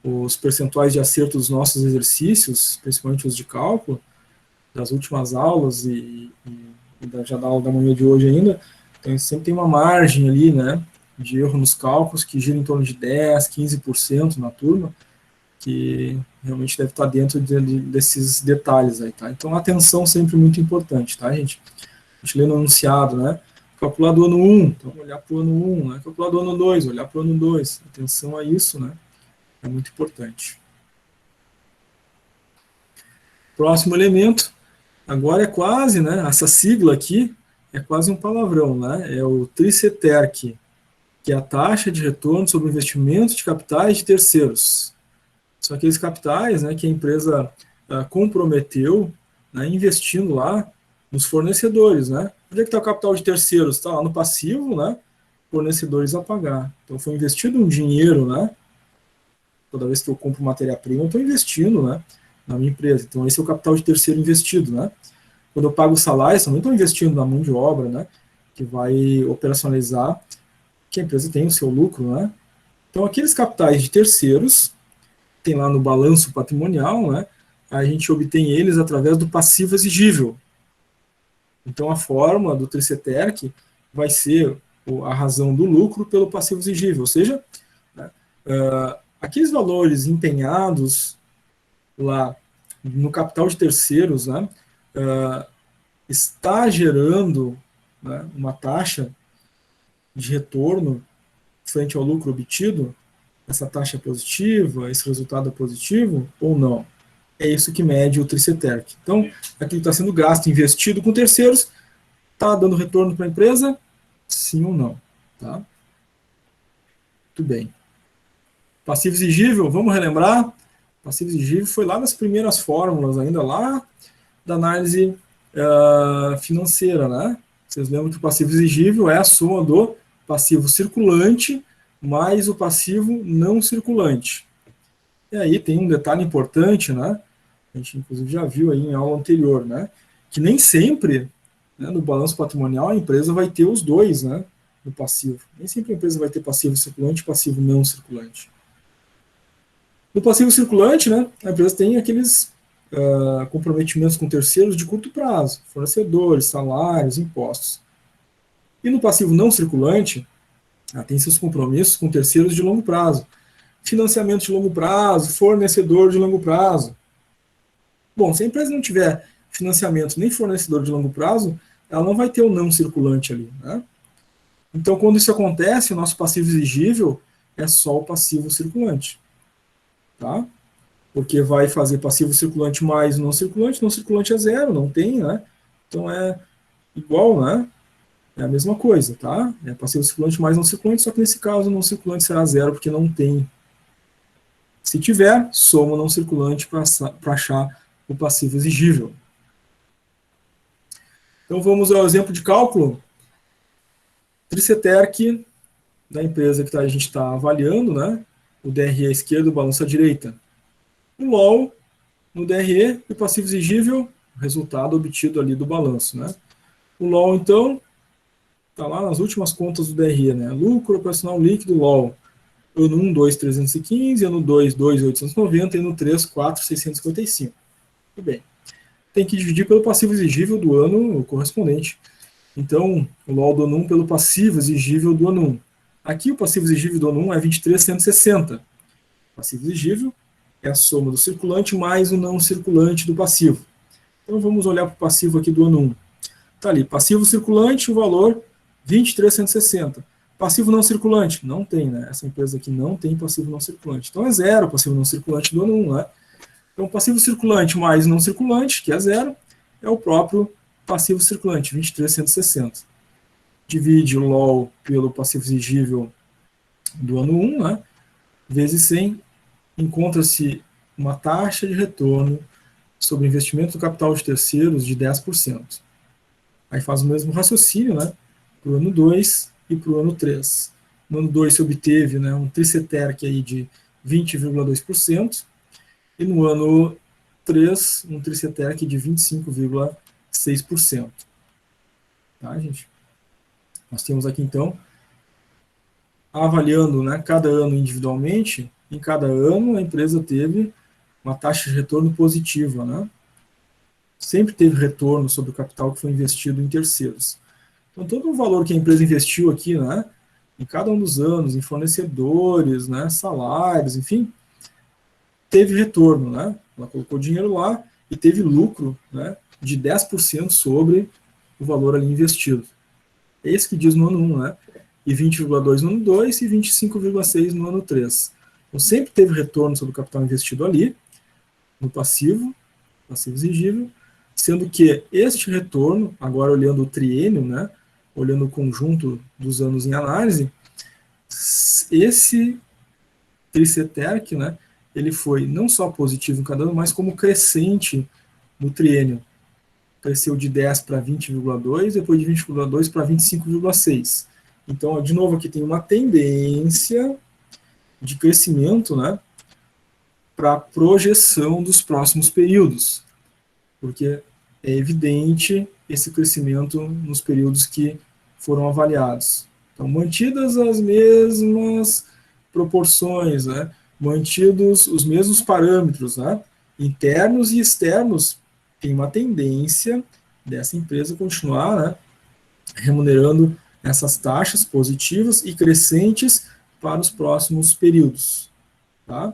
os percentuais de acerto dos nossos exercícios, principalmente os de cálculo, das últimas aulas já da aula da manhã de hoje ainda, então sempre tem uma margem ali, né, de erro nos cálculos que gira em torno de 10, 15% na turma, que realmente deve estar dentro desses detalhes aí, tá? Então, atenção sempre muito importante, tá, gente? A gente lê no enunciado, né? Calcular do ano 1, então olhar para o ano 1, né? Calcular do ano 2, olhar para o ano 2. Atenção a isso, né? É muito importante. Próximo elemento, agora é quase, né? Essa sigla aqui é quase um palavrão, né? É o TRICETERC, que é a taxa de retorno sobre investimento de capitais de terceiros. São aqueles capitais, né, que a empresa comprometeu, né, investindo lá nos fornecedores, né? Onde é que está o capital de terceiros? Está lá no passivo, né? Fornecedores a pagar. Então foi investido um dinheiro, né? Toda vez que eu compro matéria-prima, eu estou investindo, né, na minha empresa. Então esse é o capital de terceiro investido, né? Quando eu pago salários, também estou investindo na mão de obra, né? Que vai operacionalizar, que a empresa tem o seu lucro, né? Então aqueles capitais de terceiros tem lá no balanço patrimonial, né? A gente obtém eles através do passivo exigível. Então, a fórmula do TRICETERC vai ser a razão do lucro pelo passivo exigível, ou seja, né, aqueles valores empenhados lá no capital de terceiros, né, está gerando, né, uma taxa de retorno frente ao lucro obtido, essa taxa é positiva, esse resultado é positivo ou não? É isso que mede o TRICETERC. Então, aquilo que está sendo gasto, investido com terceiros, está dando retorno para a empresa? Sim ou não? Tá? Muito bem. Passivo exigível, vamos relembrar? Passivo exigível foi lá nas primeiras fórmulas, ainda lá da análise financeira, né? Vocês lembram que o passivo exigível é a soma do passivo circulante mais o passivo não circulante. E aí tem um detalhe importante, né? A gente inclusive já viu aí em aula anterior, né? Que nem sempre, né, no balanço patrimonial a empresa vai ter os dois, né? No passivo. Nem sempre a empresa vai ter passivo circulante e passivo não circulante. No passivo circulante, né, a empresa tem aqueles comprometimentos com terceiros de curto prazo, fornecedores, salários, impostos. E no passivo não circulante, tem seus compromissos com terceiros de longo prazo, financiamento de longo prazo, fornecedor de longo prazo. Bom, se a empresa não tiver financiamento nem fornecedor de longo prazo, ela não vai ter o não circulante ali, né? Então, quando isso acontece, o nosso passivo exigível é só o passivo circulante, tá? Porque vai fazer passivo circulante mais o não circulante é zero, não tem, né? Então é igual, né? É a mesma coisa, tá? É passivo circulante mais não circulante, só que nesse caso o não circulante será zero, porque não tem. Se tiver, soma o não circulante para achar o passivo exigível. Então vamos ao exemplo de cálculo. TRICETERC da empresa que a gente está avaliando, né? O DRE à esquerda, o balanço à direita. O LOL no DRE e o passivo exigível, resultado obtido ali do balanço, né? O LOL, então, está lá nas últimas contas do DRE, né? Lucro operacional líquido, LOL. Ano 1, 2,315, ano 2, 2,890 e ano 3, 4,655. Muito bem. Tem que dividir pelo passivo exigível do ano correspondente. Então, o LOL do ano 1 pelo passivo exigível do ano 1. Aqui o passivo exigível do ano 1 é 23,160. O passivo exigível é a soma do circulante mais o não circulante do passivo. Então vamos olhar para o passivo aqui do ano 1. Está ali, passivo circulante, o valor 23,160. Passivo não circulante? Não tem, né? Essa empresa aqui não tem passivo não circulante. Então é zero o passivo não circulante do ano 1, né? Então passivo circulante mais não circulante, que é zero, é o próprio passivo circulante, 23,160. Divide o LOL pelo passivo exigível do ano 1, né, vezes 100, encontra-se uma taxa de retorno sobre investimento do capital de terceiros de 10%. Aí faz o mesmo raciocínio, né, para o ano 2 e para o ano 3. No ano 2 se obteve, né, um triceterc aí de 20,2%, e no ano 3, um triceterc de 25,6%. Tá, gente? Nós temos aqui, então, avaliando, né, cada ano individualmente, em cada ano a empresa teve uma taxa de retorno positiva, né? Sempre teve retorno sobre o capital que foi investido em terceiros. Então, todo o valor que a empresa investiu aqui, né, em cada um dos anos, em fornecedores, né, salários, enfim, teve retorno, né? Ela colocou dinheiro lá e teve lucro, né, de 10% sobre o valor ali investido. É isso que diz no ano 1, né? E 20,2 no ano 2 e 25,6 no ano 3. Então, sempre teve retorno sobre o capital investido ali, no passivo exigível, sendo que este retorno, agora olhando o triênio, né, olhando o conjunto dos anos em análise, esse triceterc, né, ele foi não só positivo em cada ano, mas como crescente no triênio. Cresceu de 10 para 20,2, depois de 20,2 para 25,6. Então, de novo, aqui tem uma tendência de crescimento, né, para a projeção dos próximos períodos, porque é evidente esse crescimento nos períodos que foram avaliados. Então, mantidas as mesmas proporções, né, mantidos os mesmos parâmetros, né, internos e externos, tem uma tendência dessa empresa continuar, né, remunerando essas taxas positivas e crescentes para os próximos períodos. Tá?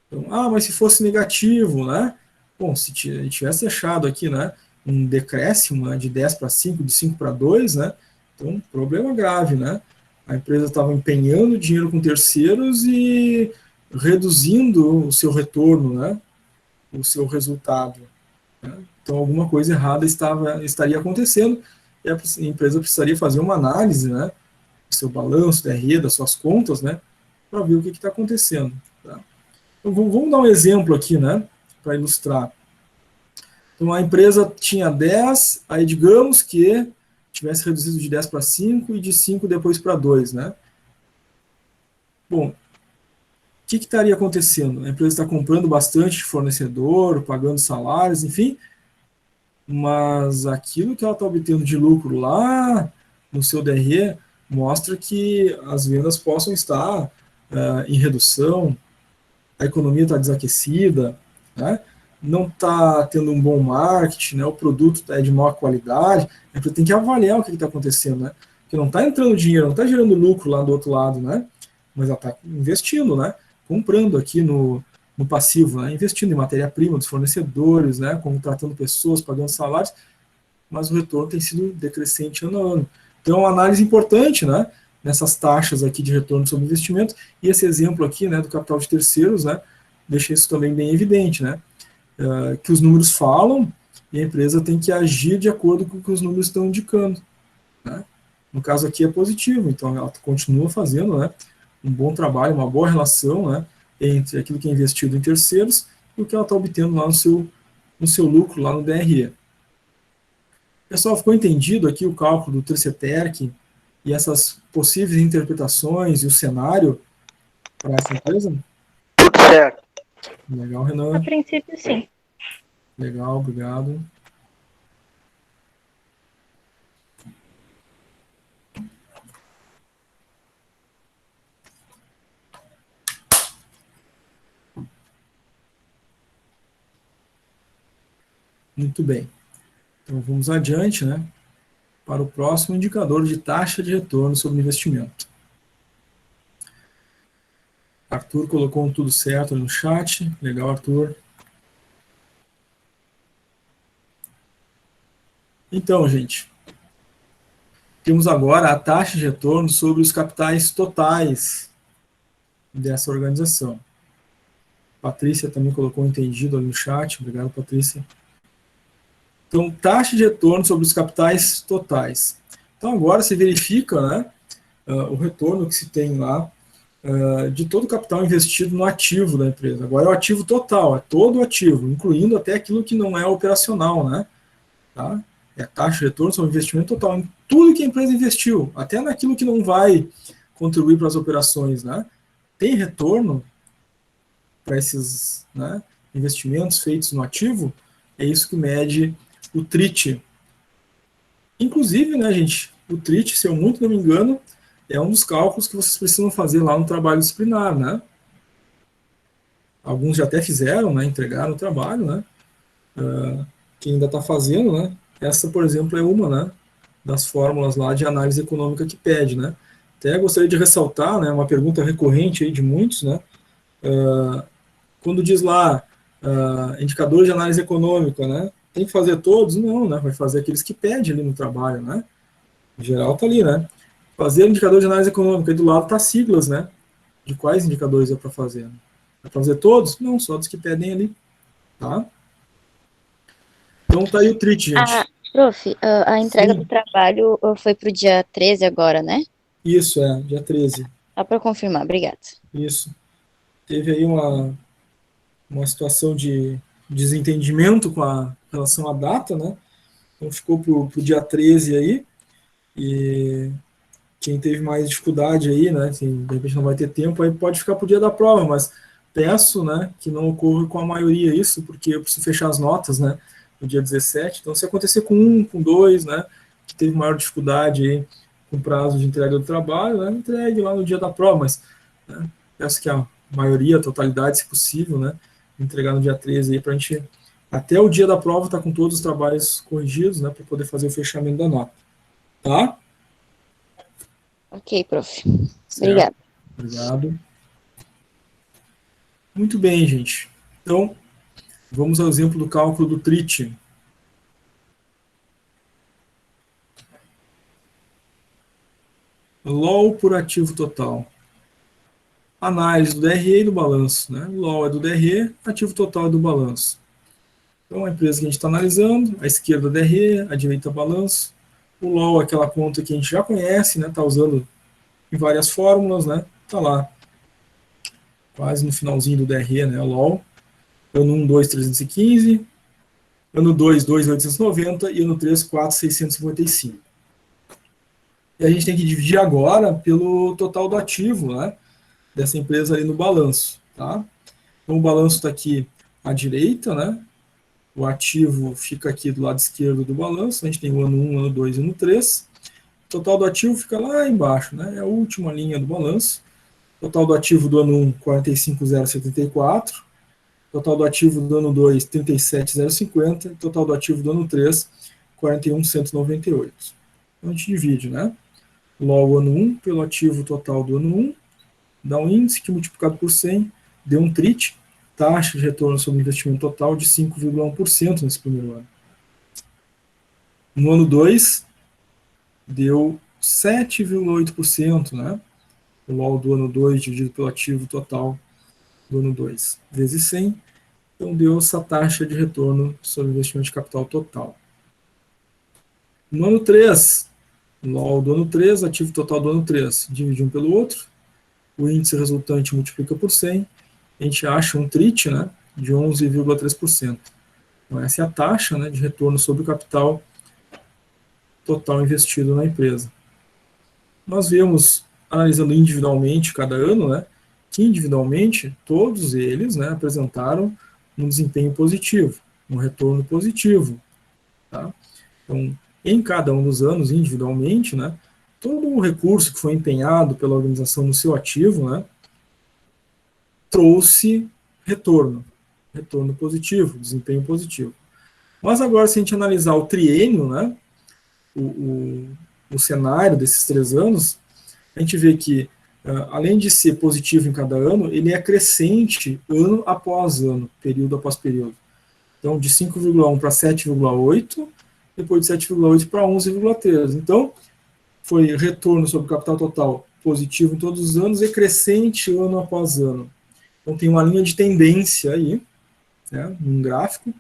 Então, mas se fosse negativo, né? Bom, se tivesse achado aqui, né, um decréscimo, né, de 10 para 5, de 5 para 2, né? Então, problema grave, né? A empresa estava empenhando dinheiro com terceiros e reduzindo o seu retorno, né? O seu resultado. Né? Então, alguma coisa errada estaria acontecendo e a empresa precisaria fazer uma análise, né, do seu balanço, da RE, das suas contas, né, para ver o que está acontecendo. Tá? Então, vamos dar um exemplo aqui, né, para ilustrar. Então, a empresa tinha 10, aí digamos que tivesse reduzido de 10 para 5 e de 5 depois para 2, né? Bom, o que estaria acontecendo? A empresa está comprando bastante fornecedor, pagando salários, enfim, mas aquilo que ela está obtendo de lucro lá no seu DRE mostra que as vendas possam estar em redução, a economia está desaquecida, né? Não está tendo um bom marketing, né? O produto é de maior qualidade, a empresa tem que avaliar o que está acontecendo, né? Porque não está entrando dinheiro, não está gerando lucro lá do outro lado, né? Mas ela está investindo, né? Comprando aqui no passivo, né? Investindo em matéria-prima dos fornecedores, né? Contratando pessoas, pagando salários, mas o retorno tem sido decrescente ano a ano. Então, é uma análise importante, né? Nessas taxas aqui de retorno sobre investimento, e esse exemplo aqui, né, do capital de terceiros, né, deixa isso também bem evidente, né? Que os números falam e a empresa tem que agir de acordo com o que os números estão indicando. Né? No caso aqui é positivo, então ela continua fazendo, né, um bom trabalho, uma boa relação, né, entre aquilo que é investido em terceiros e o que ela está obtendo lá no seu lucro, lá no DRE. Pessoal, ficou entendido aqui o cálculo do triceterc e essas possíveis interpretações e o cenário para essa empresa? Tudo certo. Legal, Renan. A princípio, sim. Legal, obrigado. Muito bem. Então vamos adiante, né, para o próximo indicador de taxa de retorno sobre investimento. Arthur colocou tudo certo no chat. Legal, Arthur. Então, gente, temos agora a taxa de retorno sobre os capitais totais dessa organização. Patrícia também colocou entendido ali no chat. Obrigado, Patrícia. Então, taxa de retorno sobre os capitais totais. Então, agora se verifica, né, o retorno que se tem lá de todo o capital investido no ativo da empresa. Agora é o ativo total, é todo o ativo, incluindo até aquilo que não é operacional, né? Tá? É a taxa de retorno sobre o investimento total, em tudo que a empresa investiu, até naquilo que não vai contribuir para as operações, né? Tem retorno para esses, né, investimentos feitos no ativo, é isso que mede o TRIT. Inclusive, né, gente, o TRIT, se eu muito não me engano, é um dos cálculos que vocês precisam fazer lá no trabalho disciplinar, né? Alguns já até fizeram, né, entregaram o trabalho, né? Quem ainda está fazendo, né? Essa, por exemplo, é uma, né, das fórmulas lá de análise econômica que pede, né? Até gostaria de ressaltar, né, uma pergunta recorrente aí de muitos, né? Quando diz lá indicadores de análise econômica, né? Tem que fazer todos? Não, né? Vai fazer aqueles que pede ali no trabalho, né? Em geral tá ali, né? Fazer indicador de análise econômica, e do lado tá siglas, né? De quais indicadores é para fazer. É para fazer todos? Não, só dos que pedem ali, tá? Então tá aí o TRIT, gente. Prof, a entrega do Sim, trabalho foi para o dia 13 agora, né? isso, dia 13. Só para confirmar, obrigada. Isso. Teve aí uma situação de desentendimento com a relação à data, né? Então ficou pro dia 13 aí, e quem teve mais dificuldade aí, né, assim, de repente não vai ter tempo, aí pode ficar pro dia da prova, mas peço, né, que não ocorra com a maioria isso, porque eu preciso fechar as notas, né, no dia 17, então se acontecer com um, com dois, né, que teve maior dificuldade aí com prazo de entrega do trabalho, né, entregue lá no dia da prova, mas né, peço que a maioria, a totalidade, se possível, né, entregar no dia 13 aí pra gente, até o dia da prova, tá com todos os trabalhos corrigidos, né, para poder fazer o fechamento da nota, tá? Ok, prof. Certo. Obrigada. Obrigado. Muito bem, gente. Então, vamos ao exemplo do cálculo do TRIT. LOL por ativo total. Análise do DRE e do balanço. Né? LOL é do DRE, ativo total é do balanço. Então, a empresa que a gente está analisando, à esquerda DRE, à direita balanço. O LOL é aquela conta que a gente já conhece, né? Está usando em várias fórmulas, né? Está lá, quase no finalzinho do DRE, né? O LOL. Ano 1, 2, 315. Ano 2, 2.890 e ano 3, 4.655. E a gente tem que dividir agora pelo total do ativo, né, dessa empresa ali no balanço, tá? Então o balanço está aqui à direita, né? O ativo fica aqui do lado esquerdo do balanço, a gente tem o ano 1, ano 2 e ano 3. O total do ativo fica lá embaixo, né? É a última linha do balanço. Total do ativo do ano 1, 45.074. Total do ativo do ano 2, 37.050. Total do ativo do ano 3, 41.198. Então a gente divide, né? LOL ano 1 pelo ativo total do ano 1, dá um índice que multiplicado por 100 deu um TRIT, taxa de retorno sobre investimento total de 5,1% nesse primeiro ano. No ano 2, deu 7,8%, né? O LOL do ano 2 dividido pelo ativo total do ano 2 vezes 100, então deu essa taxa de retorno sobre investimento de capital total. No ano 3, LOL do ano 3, ativo total do ano 3, divide um pelo outro, o índice resultante multiplica por 100, a gente acha um TRIT, né, de 11,3%. Então essa é a taxa, né, de retorno sobre o capital total investido na empresa. Nós vemos, analisando individualmente cada ano, né, que individualmente todos eles, né, apresentaram um desempenho positivo, um retorno positivo. Tá? Então, em cada um dos anos, individualmente, né, todo o recurso que foi empenhado pela organização no seu ativo, né, trouxe retorno positivo, desempenho positivo. Mas agora, se a gente analisar o triênio, né, o cenário desses 3 anos, a gente vê que, além de ser positivo em cada ano, ele é crescente ano após ano, período após período. Então, de 5,1 para 7,8, depois de 7,8 para 11,3. Então, foi retorno sobre o capital total positivo em todos os anos e crescente ano após ano. Então, tem uma linha de tendência aí, né, um gráfico,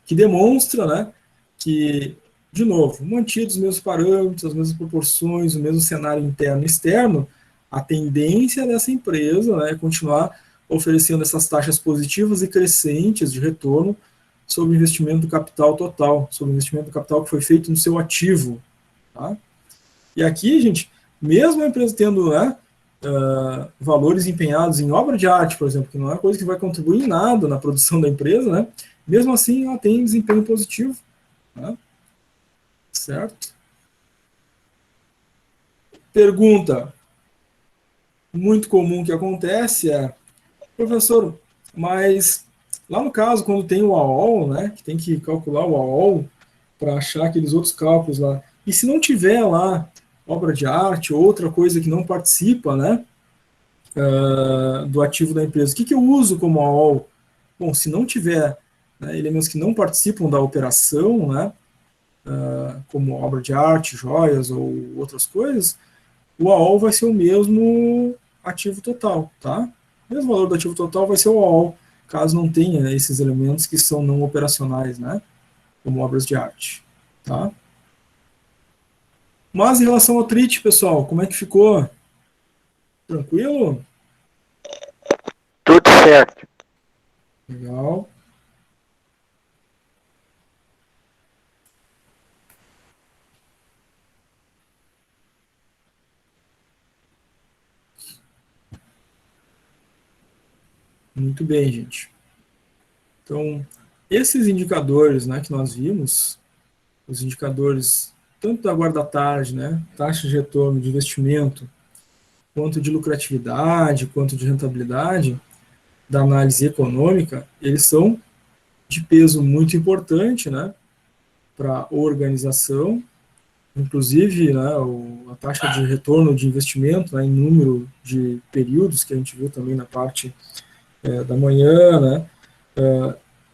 que demonstra, né, que de novo, mantidos os mesmos parâmetros, as mesmas proporções, o mesmo cenário interno e externo, a tendência dessa empresa, né, é continuar oferecendo essas taxas positivas e crescentes de retorno sobre o investimento do capital total, sobre o investimento do capital que foi feito no seu ativo. Tá? E aqui, gente, mesmo a empresa tendo, né, valores empenhados em obra de arte, por exemplo, que não é coisa que vai contribuir em nada na produção da empresa, né, mesmo assim ela tem desempenho positivo. Né? Certo? Pergunta muito comum que acontece é: professor, mas lá no caso, quando tem o AOL, né, que tem que calcular o AOL para achar aqueles outros cálculos lá, e se não tiver lá obra de arte ou outra coisa que não participa, né, do ativo da empresa, o que eu uso como AOL? Bom, se não tiver, né, elementos que não participam da operação, né, como obra de arte, joias ou outras coisas, o AOL vai ser o mesmo ativo total, tá? O mesmo valor do ativo total vai ser o AOL, caso não tenha esses elementos que são não operacionais, né? Como obras de arte, tá? Mas em relação ao TRIT, pessoal, como é que ficou? Tranquilo? Tudo certo. Legal. Muito bem, gente. Então, esses indicadores, né, que nós vimos, os indicadores tanto da guarda-tarde, né, taxa de retorno de investimento, quanto de lucratividade, quanto de rentabilidade da análise econômica, eles são de peso muito importante, né, para a organização, inclusive, né, a taxa de retorno de investimento, né, em número de períodos, que a gente viu também na parte da manhã, né,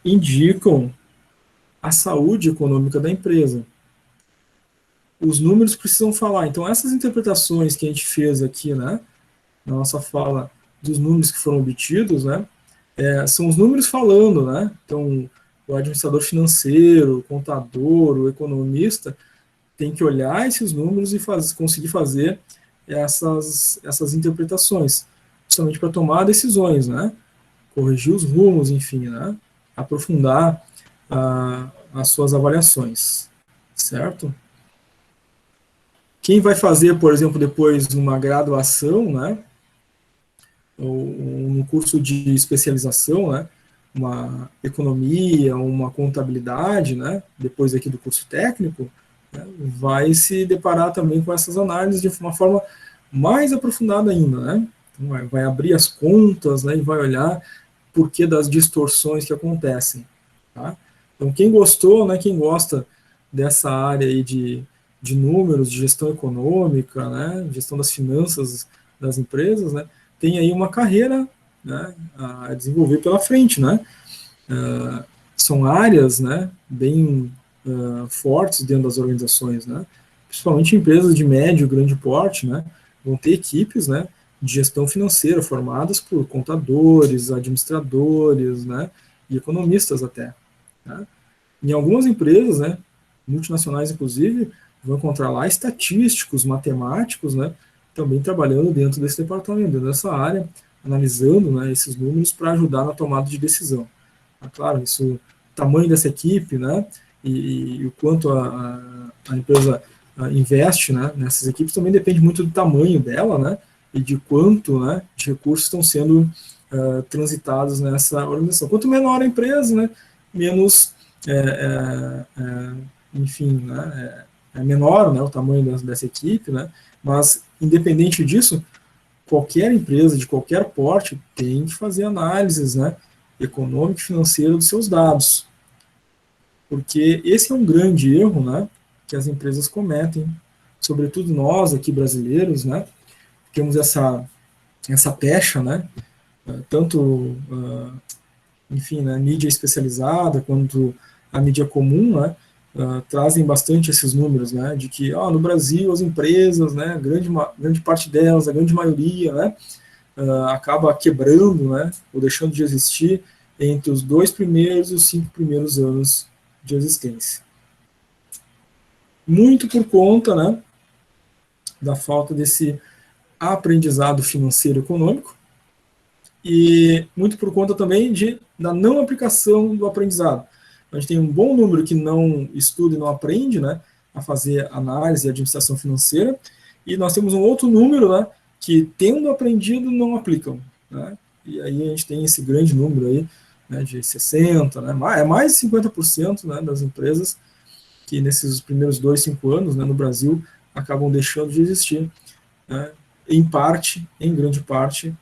indicam a saúde econômica da empresa. Os números precisam falar. Então, essas interpretações que a gente fez aqui, né, na nossa fala dos números que foram obtidos, né, são os números falando, né? Então, o administrador financeiro, o contador, o economista tem que olhar esses números e conseguir fazer essas interpretações, justamente para tomar decisões, né? Corrigir os rumos, enfim, né? Aprofundar as suas avaliações, certo? Quem vai fazer, por exemplo, depois uma graduação, né? Ou um curso de especialização, né? Uma economia, uma contabilidade, né? Depois aqui do curso técnico, né? Vai se deparar também com essas análises de uma forma mais aprofundada ainda, né? Então, vai abrir as contas, né? E vai olhar por que das distorções que acontecem, tá? Então, quem gostou, né? Quem gosta dessa área aí de números, de gestão econômica, né? Gestão das finanças das empresas, né? Tem aí uma carreira, né, a desenvolver pela frente, né? São áreas, né, bem fortes dentro das organizações, né? Principalmente empresas de médio e grande porte, né? Vão ter equipes, né, de gestão financeira formadas por contadores, administradores, né, e economistas até. Né? Em algumas empresas, né, multinacionais inclusive, vão encontrar lá estatísticos, matemáticos, né, também trabalhando dentro desse departamento, dentro dessa área, analisando, né, esses números para ajudar na tomada de decisão. Claro, isso, o tamanho dessa equipe, né, e o quanto a empresa investe, né, nessas equipes também depende muito do tamanho dela, né, e de quanto, né, de recursos estão sendo transitados nessa organização. Quanto menor a empresa, né, menos, enfim, né, é menor, né, o tamanho dessa equipe, né, mas, independente disso, qualquer empresa de qualquer porte tem que fazer análises, né, econômica e financeira dos seus dados. Porque esse é um grande erro, né, que as empresas cometem, sobretudo nós aqui brasileiros, né, temos essa pecha, né, tanto, enfim, né, mídia especializada quanto a mídia comum, né, trazem bastante esses números, né, de que no Brasil as empresas, né, grande parte delas, a grande maioria, né, acaba quebrando, né, ou deixando de existir entre os 2 primeiros e os 5 primeiros anos de existência. muito por conta, né, da falta desse aprendizado financeiro econômico e muito por conta também da não aplicação do aprendizado. A gente tem um bom número que não estuda e não aprende, né, a fazer análise e administração financeira, e nós temos um outro número, né, que tendo aprendido não aplicam, né, e aí a gente tem esse grande número aí, né, de 60%, né, é mais de 50%, né, das empresas que nesses primeiros 2, 5 anos, né, no Brasil, acabam deixando de existir, né, em grande parte,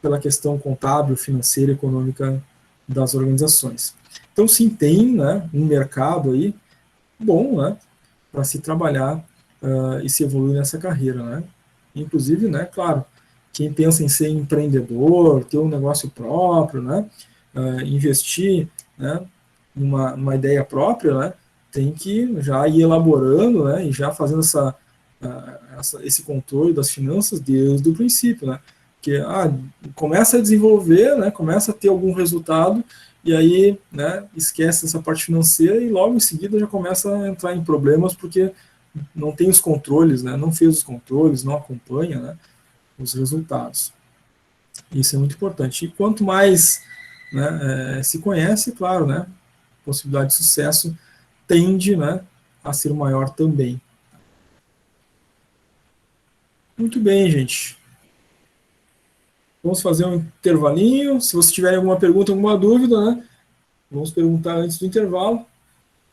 pela questão contábil, financeira e econômica das organizações. Então, sim, tem, né, um mercado aí bom, né, para se trabalhar e se evoluir nessa carreira, né. Inclusive, né, claro, quem pensa em ser empreendedor, ter um negócio próprio, né, investir, né, numa ideia própria, né, tem que já ir elaborando, né, e já fazendo esse controle das finanças desde o princípio, né, porque começa a desenvolver, né, começa a ter algum resultado, e aí, né, esquece essa parte financeira e logo em seguida já começa a entrar em problemas porque não tem os controles, né, não fez os controles, não acompanha, né, os resultados. Isso é muito importante. E quanto mais, né, se conhece, claro, né, a possibilidade de sucesso tende, né, a ser maior também. Muito bem, gente. Vamos fazer um intervalinho. Se você tiver alguma pergunta, alguma dúvida, né, vamos perguntar antes do intervalo.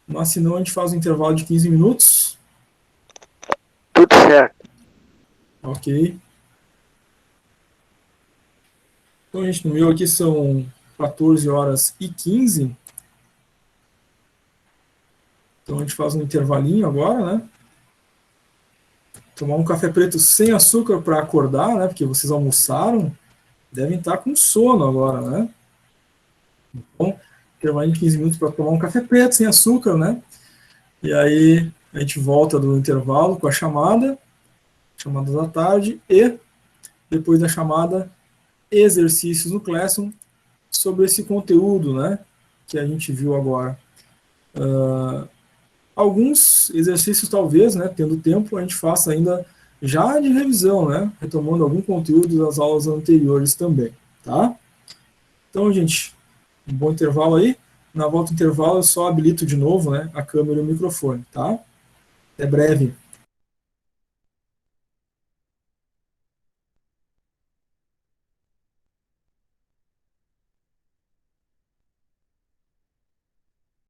Mas se não, a gente faz um intervalo de 15 minutos. Tudo certo. Ok. Então, gente, no meu aqui são 14h15. Então, a gente faz um intervalinho agora, né? Tomar um café preto sem açúcar para acordar, né? Porque vocês almoçaram, devem estar com sono agora, né? Então, intervalinho de 15 minutos para tomar um café preto sem açúcar, né? E aí a gente volta do intervalo com a chamada da tarde, e depois da chamada, exercícios no Classroom sobre esse conteúdo, né, que a gente viu agora. Alguns exercícios, talvez, né, tendo tempo, a gente faça ainda já de revisão, né, retomando algum conteúdo das aulas anteriores também, tá? Então, gente, um bom intervalo aí. Na volta do intervalo, eu só habilito de novo, né, a câmera e o microfone, tá? Até breve.